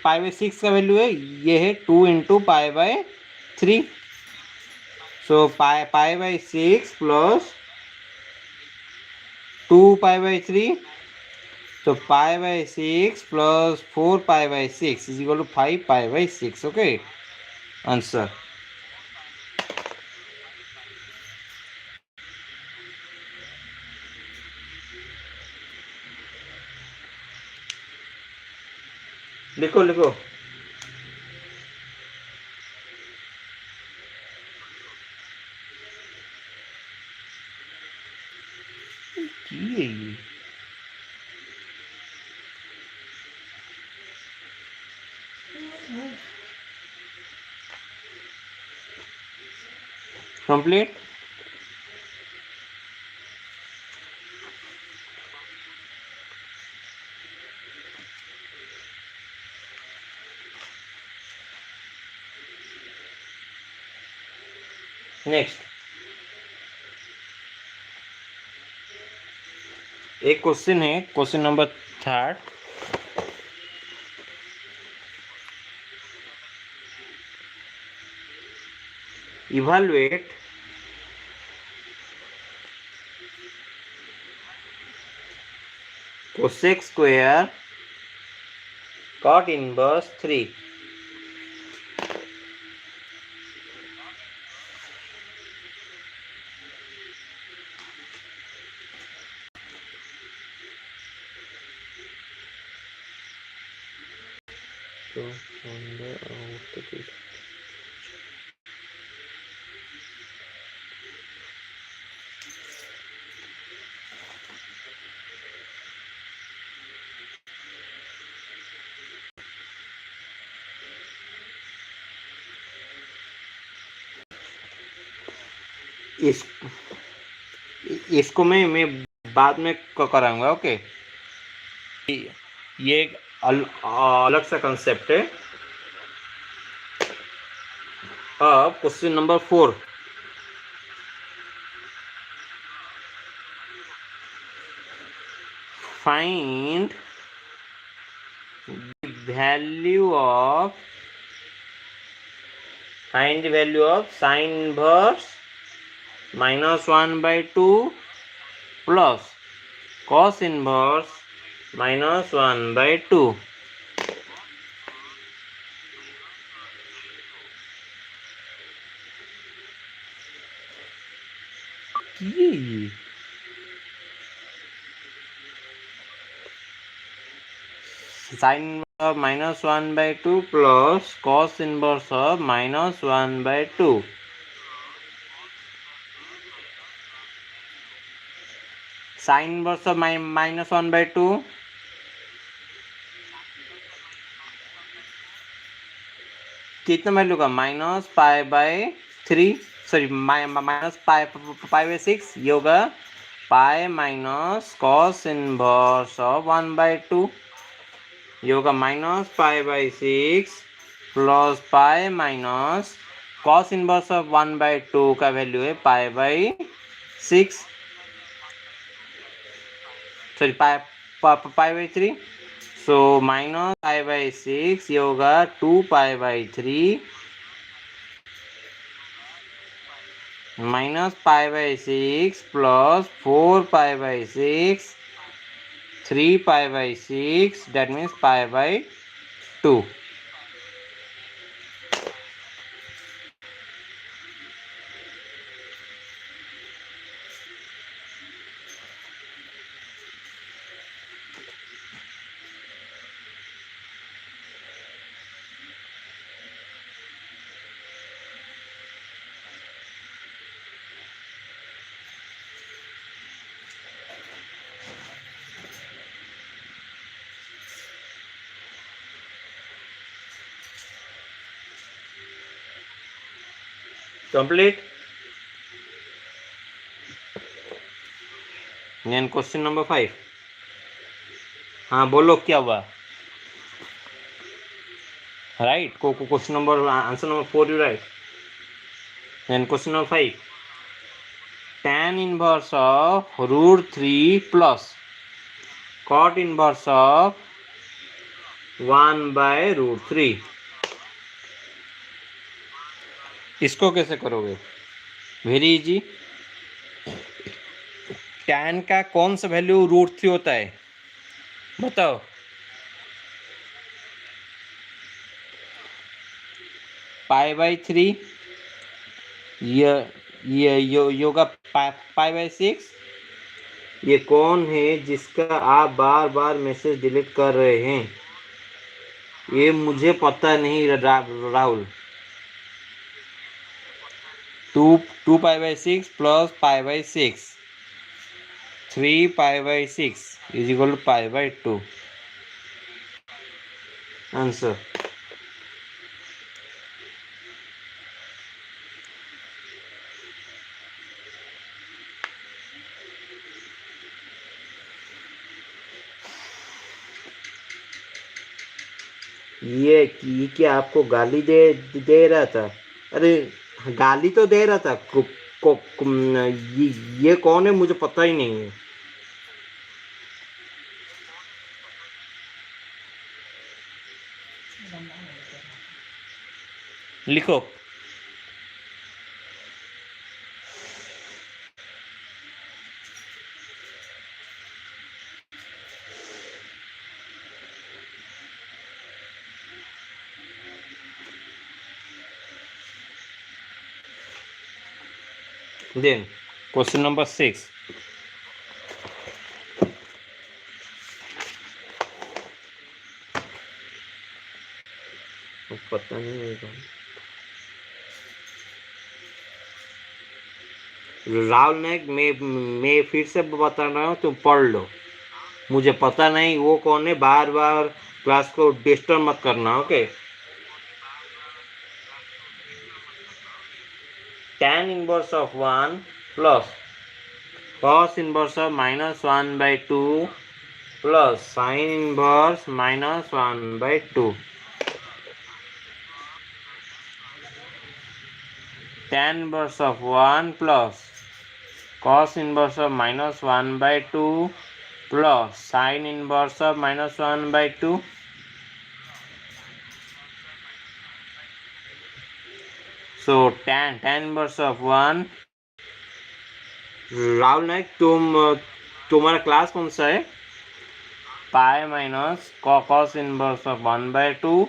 A: पाई बाय 6 का वैल्यू है, ये है 2 into pi by 3। So pi by 6 plus 2 pi by 3, तो pi by 6 plus 4 pi by 6 is equal to 5 pi by 6। Okay, answer लिखो लिखो। कंप्लीट। नेक्स्ट एक क्वेश्चन है, question number 3 evaluate cosec square cot inverse 3. इसको मैं बाद में कराऊंगा। ओके, ये एक अलग सा कंसेप्ट है। अब question number 4, find the value of sine inverse -1/2 plus cos inverse -1/2. Sine of -1/2 plus cos inverse of -1/2. Sine inverse of -1/2 कितना वैल्यू का -π/3, सॉरी -π/6, ये होगा pi minus cos inverse of 1/2, ये होगा -π/6 plus pi minus cos inverse of 1/2 का value है π/6, sorry π/3, सो -π/6 ये होगा 2π/3 -π/6 plus 4π/6 3π/6, that means π/2. Complete. Then question number 5। हाँ बोलो क्या हुआ? Right, question number answer number 4 you write. Then question number 5, tan inverse of √3 plus cot inverse of 1/√3। इसको कैसे करोगे? Very easy. tan का कौन सा वैल्यू √3 होता है बताओ? π/3, ये होगा π/6। ये कौन है जिसका आप बार बार मैसेज डिलीट कर रहे हैं? ये मुझे पता नहीं Rahul. 2π/6 plus π/6, 3π/6 is equal to π/2 answer. ये क्या आपको गाली दे रहा था? अरे गाली तो दे रहा था। ये कौन है मुझे पता ही नहीं है। लिखो। Then question number 6. पता नहीं है। राहुल नायक, मैं फिर से बता रहा हूँ, तुम पढ़ लो। मुझे पता नहीं वो कौन है, बार बार क्लास को डिस्टर्ब मत करना। Okay. tan inverse of 1 plus cos inverse of minus 1 by 2 plus sin inverse minus 1 by 2. Tan inverse of 1 plus cos inverse of minus 1 by 2 plus sin inverse of minus 1 by 2. So tan inverse of 1. Rahul नायक, तुम्हारा class कौन सा है? पाई minus cos inverse of 1 by 2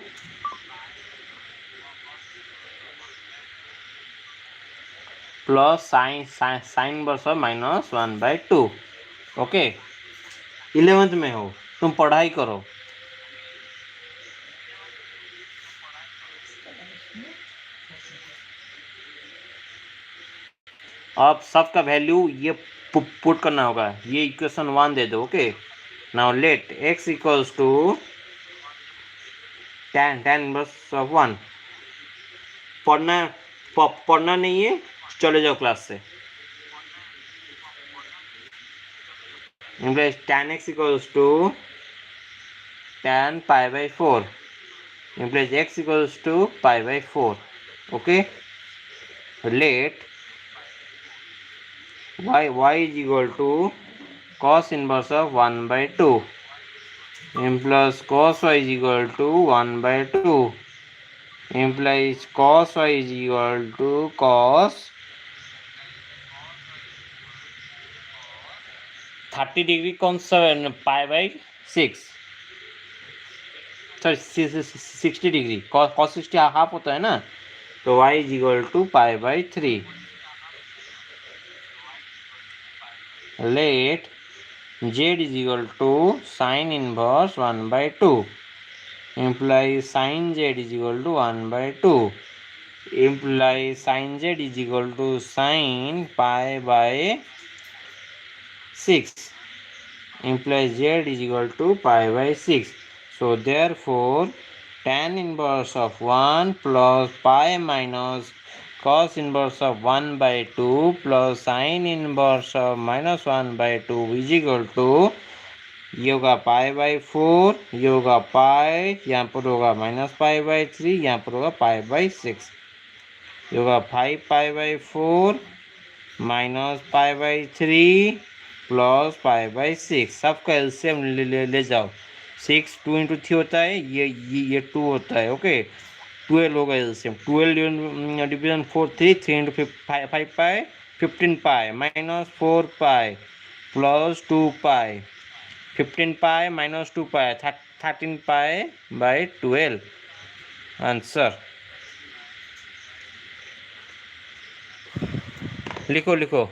A: plus sign inverse of minus 1 by 2. Okay. 11th में हो, तुम पढ़ाई करो। अब सबका वैल्यू ये पुट करना होगा। ये इक्वेशन 1 दे दो। Okay. Now let x equals to tan inverse of 1। पढ़ना नहीं है, चले जाओ क्लास से। tan x equals to tan pi by 4 implies x equals to pi by 4. Okay. Let y is equal to cos inverse of 1 by 2 implies cos y is equal to 1 by 2 implies cos y is equal to cos 30 degree कौन सा पाई by 6, sorry 60 degree. cos 60 half होता है ना, तो y is equal to pi by 3. Let z is equal to sin inverse 1 by 2 implies sin z is equal to 1 by 2 implies sin z is equal to sin pi by 6 implies z is equal to pi by 6. So therefore tan inverse of 1 plus pi minus cos inverse of 1 by 2 plus sin inverse of minus 1 by 2 is equal to ये होगा pi by 4, ये होगा पाई, यहाँ पर होगा minus pi by 3, यहाँ पर होगा पाई बाई 6, ये होगा 5 pi by 4 minus pi by 3 plus pi by 6। सबका एलसीएम ले जाओ। 6 2 इंटू 3 होता है, ये 2 होता है। ओके। 12 होगा LCM. 12 division 4 3 into 5 pi 15 pi minus 4 pi plus 2 pi 15 pi minus 2 pi 13 pi by 12 answer. लिखो लिखो।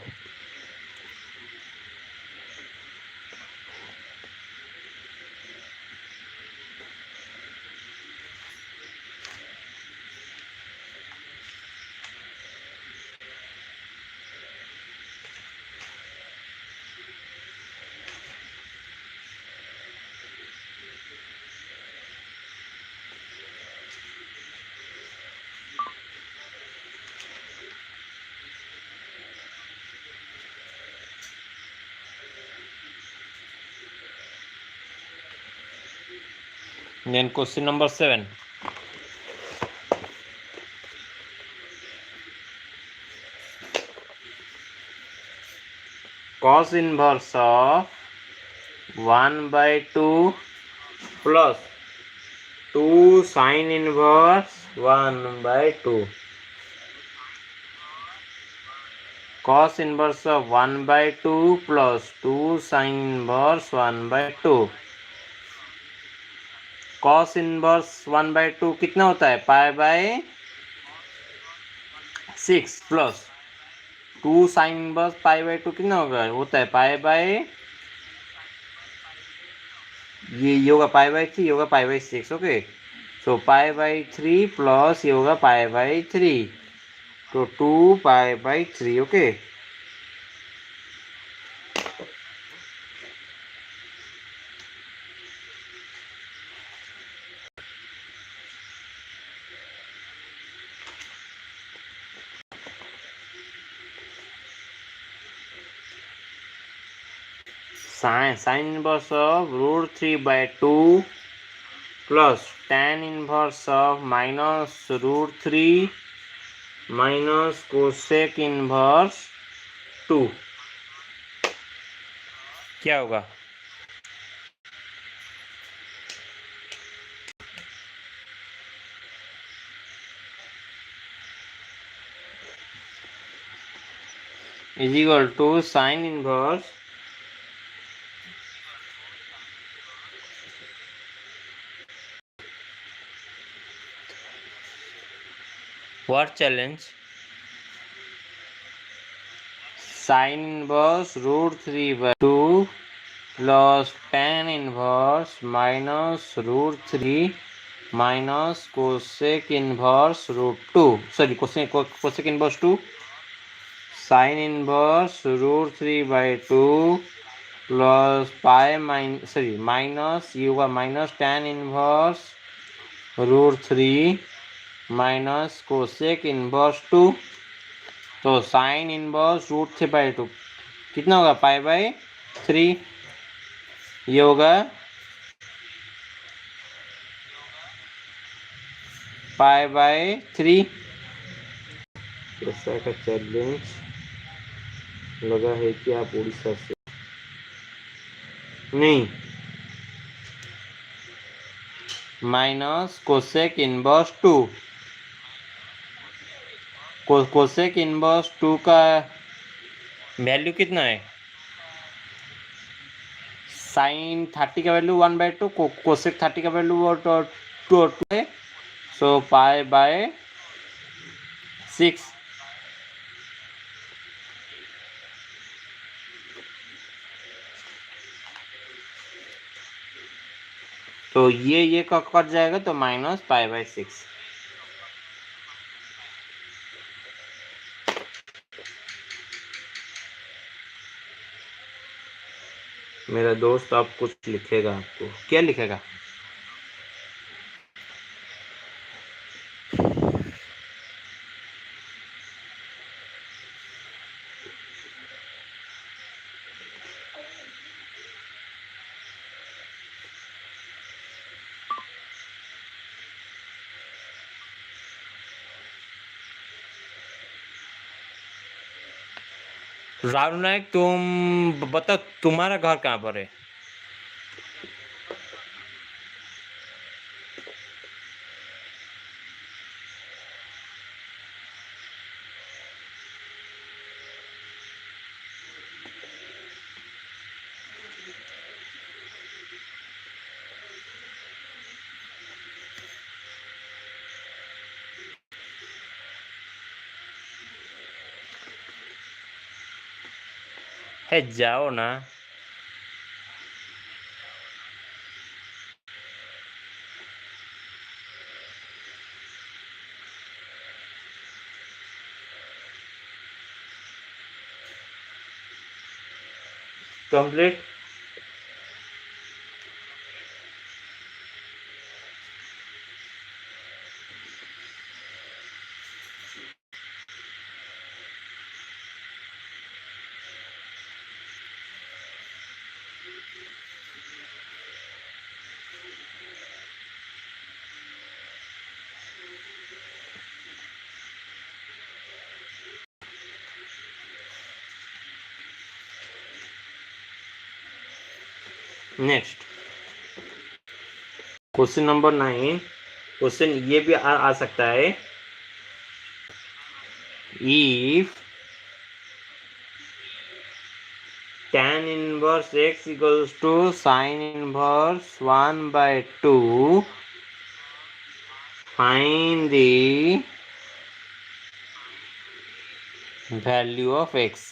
A: Then question number 7. cos inverse of 1/2 plus 2 sin inverse 1/2. Cos inverse of 1/2 plus 2 sin inverse 1/2. Cos inverse 1/2 कितना होता है? π/6 plus 2 sin inverse π/2 कितना होगा? होता है ये होगा π/3, ये होगा π/6. ओके, सो π/3 प्लस ये होगा π/3, तो 2π/3. Okay, sin inverse of √3/2 plus tan inverse of minus √3 minus cosec inverse 2 क्या होगा? is equal to sin inverse what challenge? Sin inverse √3/2 plus tan inverse minus √3 minus cosec inverse √2. Sorry, cosec inverse 2. Sin inverse √3/2 plus minus ये होगा minus tan inverse √3 minus cosec inverse 2. तो sin inverse √3/2 कितना होगा? π/3. ये होगा π/3. ऐसा का challenge लगा है कि आप उड़ीसा से नहीं minus cosec inverse 2. Cosec inverse 2 का वैल्यू कितना है? साइन 30 का वैल्यू 1/2, कोसेक 30 का वैल्यू 2 है, सो π/6. तो ये कट जाएगा तो माइनस π/6. मेरा दोस्त अब कुछ लिखेगा. आपको क्या लिखेगा? राहुल नायक, तुम बताओ तुम्हारा घर कहाँ पर है? है जाओ ना. Complete. Next question number 9। Question ये भी आ सकता है, if tan inverse x equals to sin inverse 1/2, find the value of x.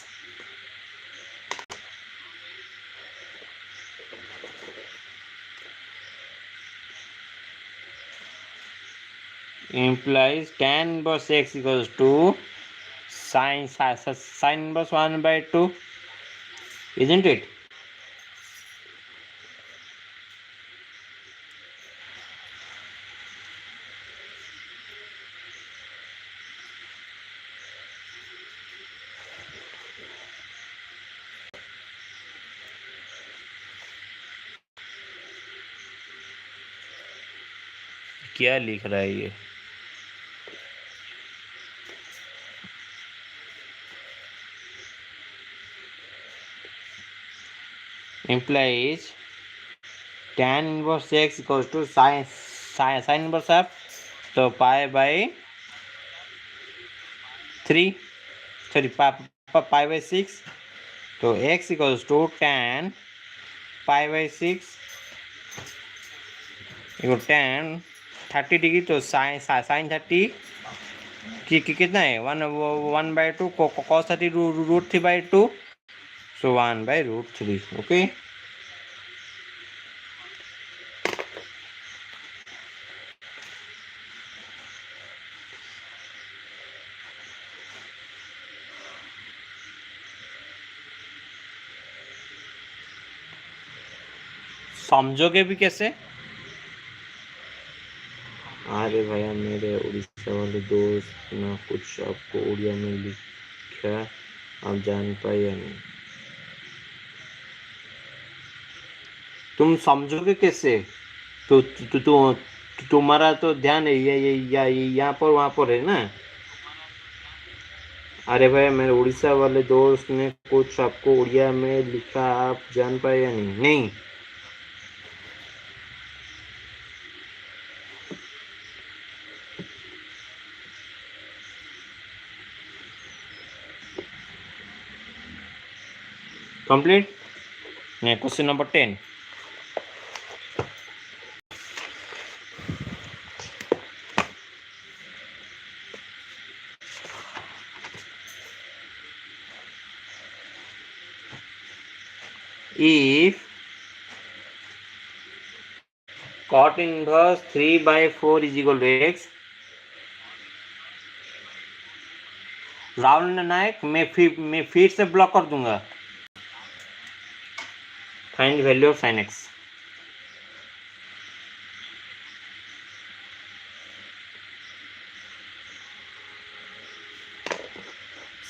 A: Implies tan inverse x equals to sin inverse 1/2, isn't it? क्या लिख रहा है ये? Implies tan inverse x equals to sin inverse of, तो pi by 3, sorry pi by 6, तो x equals to tan pi by 6 equal tan 30 degree, तो sine 30 की कितना है 1/2 cos 30 √3/2, सो 1/√3। ओके, समझोगे भी कैसे? अरे भैया मेरे उड़ीसा वाले दोस्त ना कुछ आपको उड़िया में लिखा, आप जान पाए या नहीं? तुम समझोगे कैसे? तो तुम्हारा तो ध्यान है ये यहाँ पर वहाँ पर है ना। अरे भाई मेरे उड़ीसा वाले दोस्त ने कुछ आपको उड़िया में लिखा, आप जान पाए या नहीं? नहीं, complete. Question number 10। If cot inverse 3/4 is equal to x, Rahul Nayak मैं फिर से ब्लॉक कर दूंगा। Find value of sine x.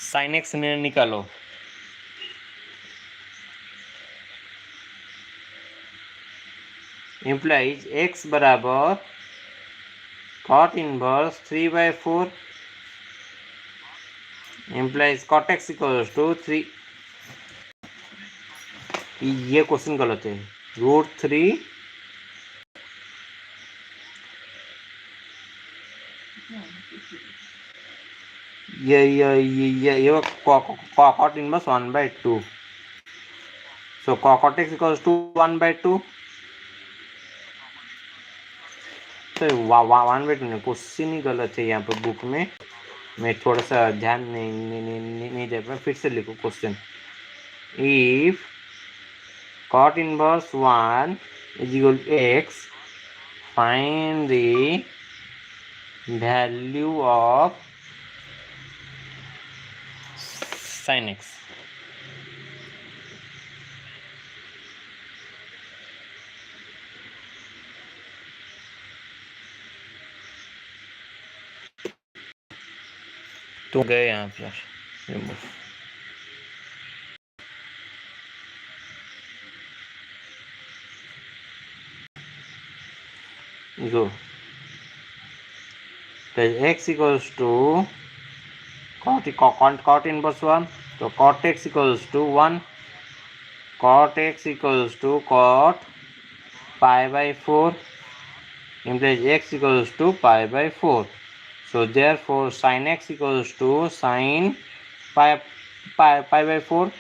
A: Sine x निकालो। इम्प्लाइज x बराबर cot inverse 3/4, implies cot x equals to 3। ये क्वेश्चन गलत है। √3 ये cot inverse 1/2, so cot x equals to 1/2, तो 1/2 क्वेश्चन ही गलत है यहाँ पर बुक में। मैं थोड़ा सा ध्यान नहीं दे पाया, फिर से लिखो question. If cot inverse 1 is equal to x, find the value of sin x। तो गए यहाँ पर रिमूव। go, तो x equals to cot inverse 1, तो cot x equals to 1, cot x equals to cot pi by 4 implies x equals to pi by 4. So therefore sin x equals to sin pi by 4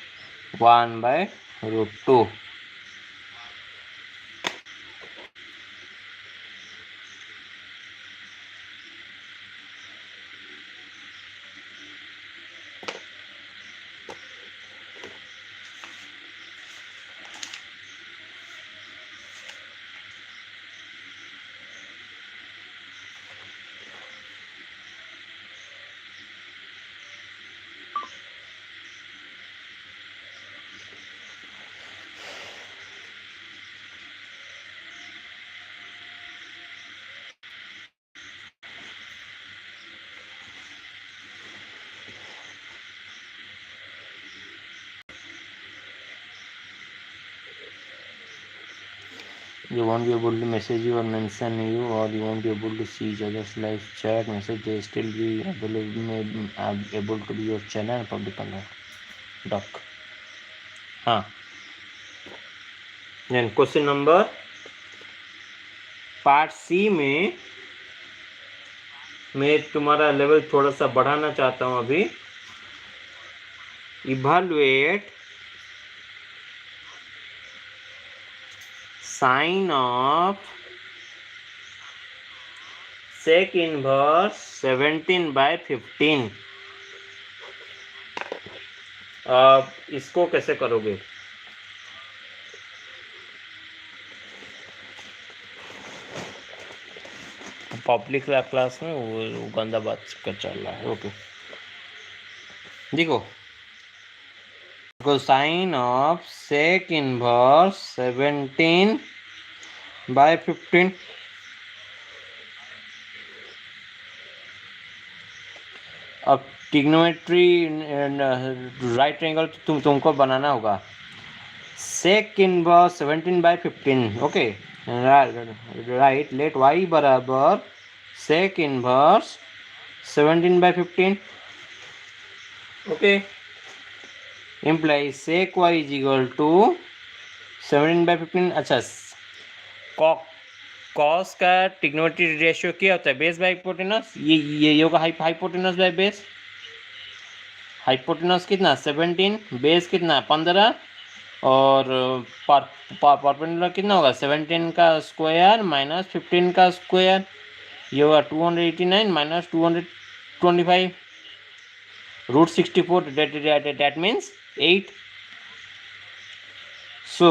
A: 1 by root 2. You won't be able to message you or mention you, or you won't be able to see each other's live chat message. They still be able to be your channel public doc. हाँ. Then question number part C में मैं तुम्हारा level थोड़ा सा बढ़ाना चाहता हूँ अभी. Evaluate sine of sec inverse 17/15. अब इसको कैसे करोगे? पब्लिक क्लास में वो गंदा बात का चल रहा है. ओके देखो साइन ऑफ sec इनवर्स 17/15. अब ट्रिग्नोमेट्री राइट ट्रायंगल तुमको बनाना होगा. sec inverse 17/15. Okay right. Let y बराबर sec inverse 17/15. Okay implies sec y is equal to 17/15. अच्छा कॉस का ट्रिग्नोमेट्री रेशियो क्या होता है? Base by hypotenuse. ये होगा हाइपोटेनस बाय बेस. हाइपोटेनस कितना 17, बेस कितना 15, और परपेंडिकुलर कितना होगा 17 का स्क्वायर माइनस 15 का स्क्वायर. ये होगा 289 minus 225 root 64. that means 8. So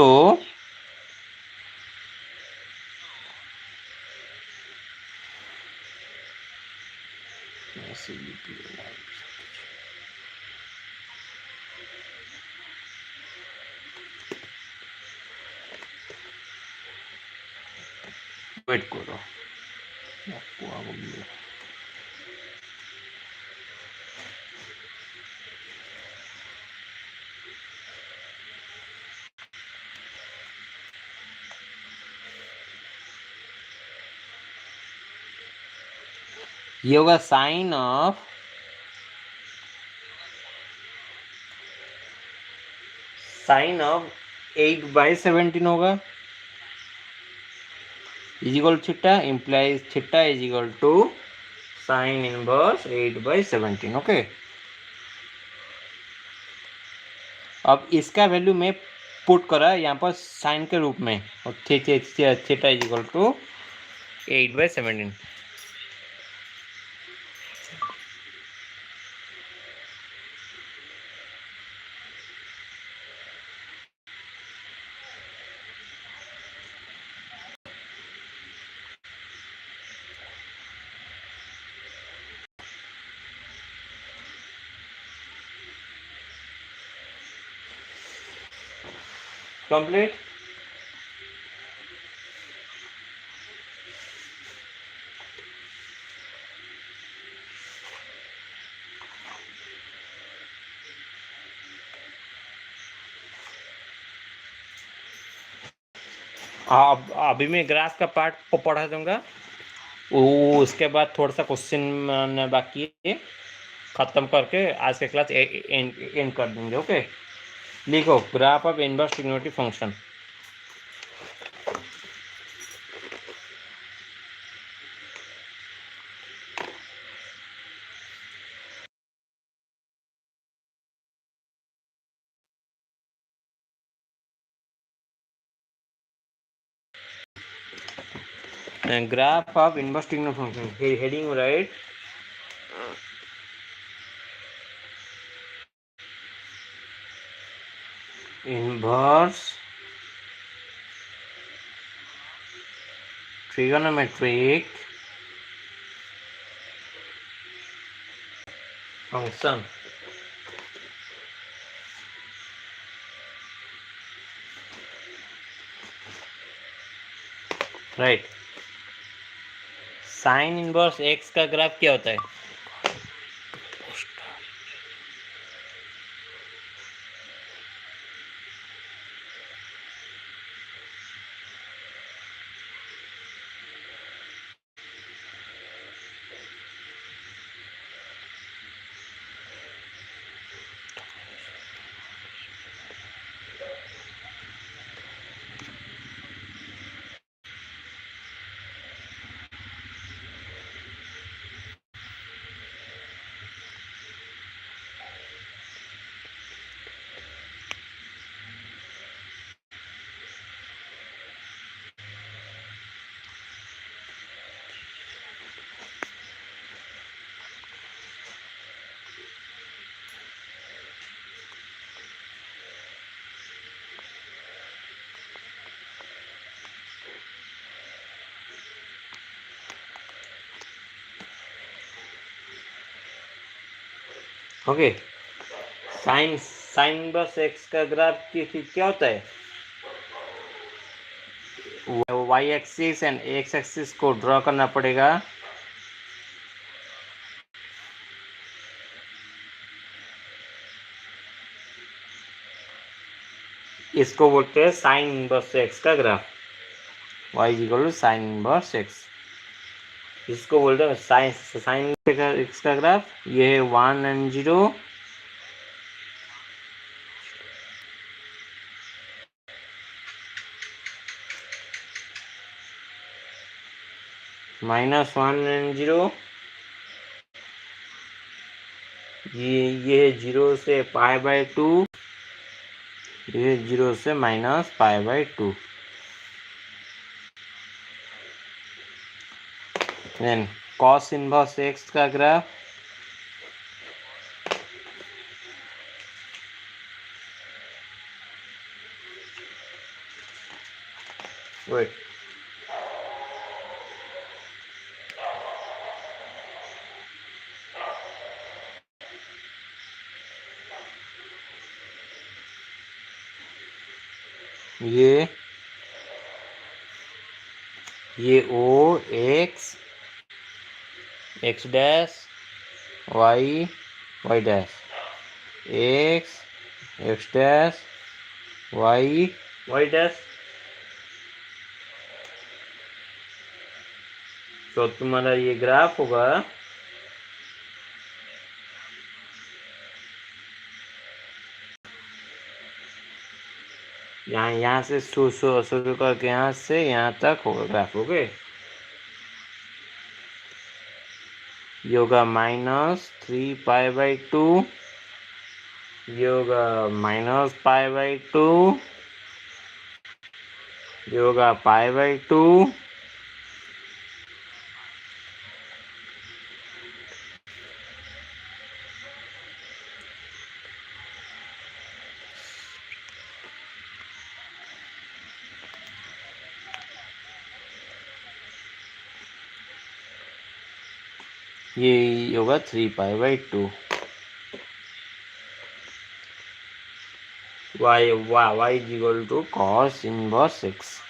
A: wait करो. ये होगा साइन ऑफ साइन ऑफ 8/17 होगा is equal theta. Implies theta is equal to sine inverse 8/17. Okay अब इसका वैल्यू में पुट करा यहाँ पर साइन के रूप में, और theta is equal to 8/17. Complete. अभी मैं ग्राफ का पार्ट पढ़ा दूंगा. उसके बाद थोड़ा सा क्वेश्चन बाकी है, खत्म करके आज के क्लास एंड कर देंगे. ओके लिखो graph of inverse trigonometry function. Graph of inverse trigonometry function, heading right inverse trigonometric function, right. Sine inverse x का ग्राफ क्या होता है? Okay, sine sine inverse x का ग्राफ क्या होता है? Y axis and x axis को draw करना पड़ेगा। इसको बोलते हैं साइन इनवर्स एक्स का graph. Y is equal to sine inverse x, इसको बोलते हैं साइन साइन एक्स का ग्राफ। ये है 1 and 0, -1 and 0, ये 0 से π/2, ये 0 से -π/2। देन cos इनवर्स एक्स का ग्राफ, वेट, ये O x x dash y y dash, x x dash y y dash. तो तुम्हारा ये ग्राफ होगा यहाँ से शुरू करके यहाँ से यहाँ तक होगा ग्राफ। ओके, ये होगा -3π/2, ये होगा -π/2, ये होगा π/2, ये होगा 3π/2। y is equal to cos inverse x।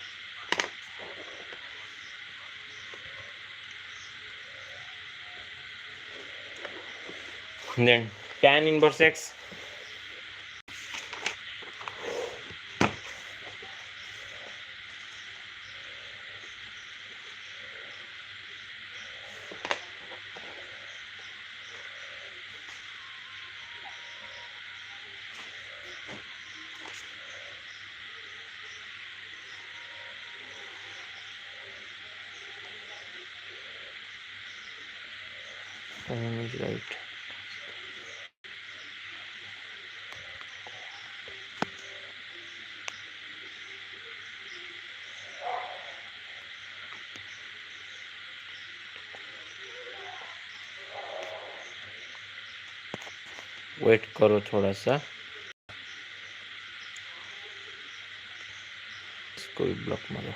A: Then tan inverse x, is right. Wait करो थोड़ा सा, इसको भी ब्लॉक मारो।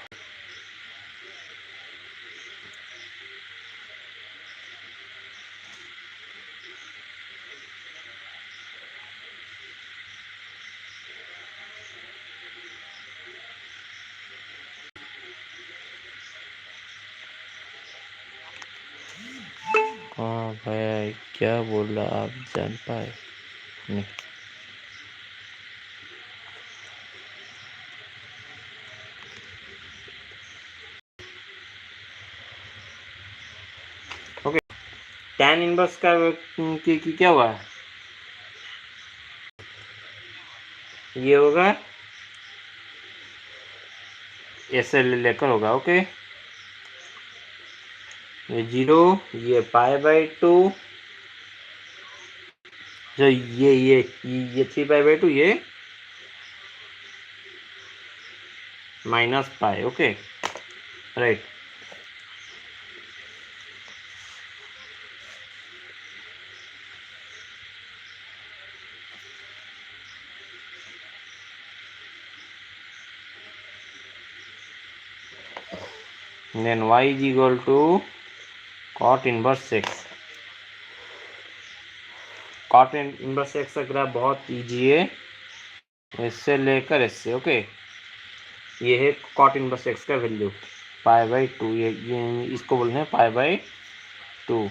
A: हाँ भाई, क्या बोला आप जान पाए नहीं? ओके, tan इनवर्स का क्या हुआ? ये होगा ऐसे लेकर होगा। ओके, ये 0, ये π/2, जो ये 3π/2, ये -π। Okay, right. Then y is equal to cot inverse x। cot inverse x का ग्राफ बहुत इजी है, इससे लेकर इससे। ओके, ये है cot inverse x का वैल्यू π/2। ये इसको बोलते हैं π/2।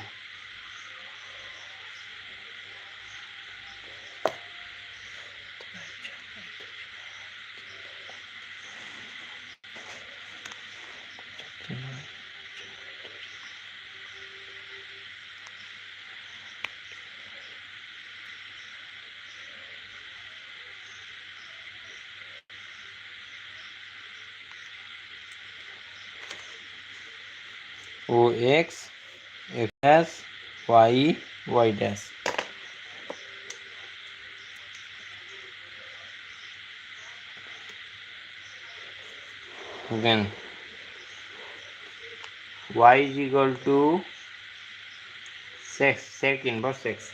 A: वो x dash y dash. Then y is equal to sec inverse x।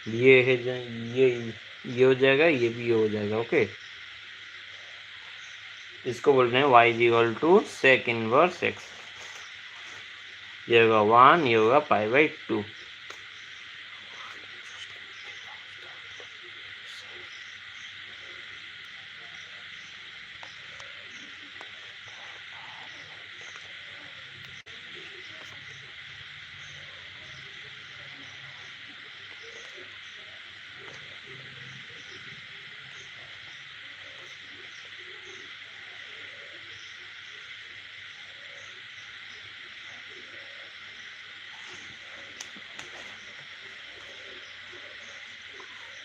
A: ये है, ये हो जाएगा, ये भी हो जाएगा। ओके, इसको बोल रहे हैं y is equal to sec inverse x। ये होगा 1, ये होगा π/2।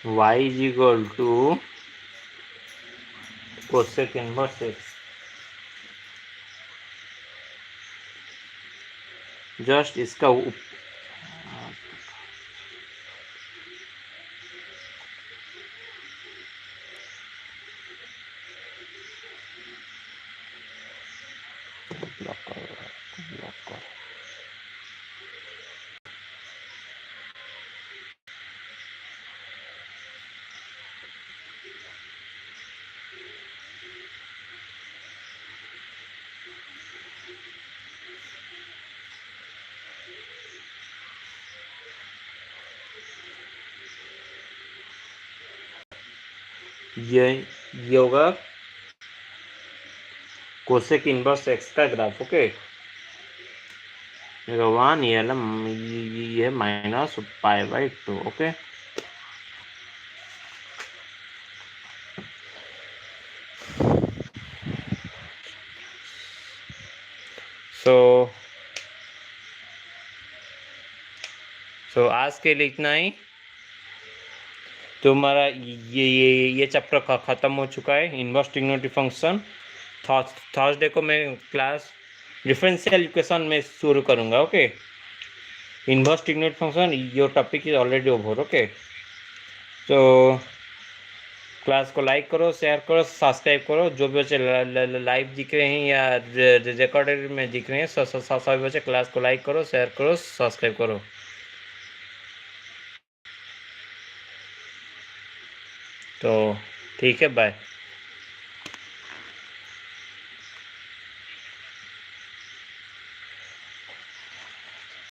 A: y इज इक्वल टू कोसेक इनवर्स x। जस्ट इसका ब्लॉक करो। ये होगा कोसेक इनवर्स x का ग्राफ। ओके, ये 1, ये -π/2। ओके, तो आज के लिए इतना ही। तुम्हारा ये चैप्टर ख़त्म हो चुका है, इनवर्स ट्रिग्नोमेट्री फंक्शन। थर्सडे को मैं क्लास डिफरेंशियल इक्वेशन में शुरू करूँगा। Okay, inverse trigonometry function your topic is already over. Okay, तो क्लास को लाइक करो, शेयर करो, सब्सक्राइब करो। जो भी बच्चे लाइव दिख रहे हैं या रिकॉर्डेड में दिख रहे हैं, सभी बच्चे क्लास को लाइक करो, शेयर करो, सब्सक्राइब करो। तो ठीक है, बाय।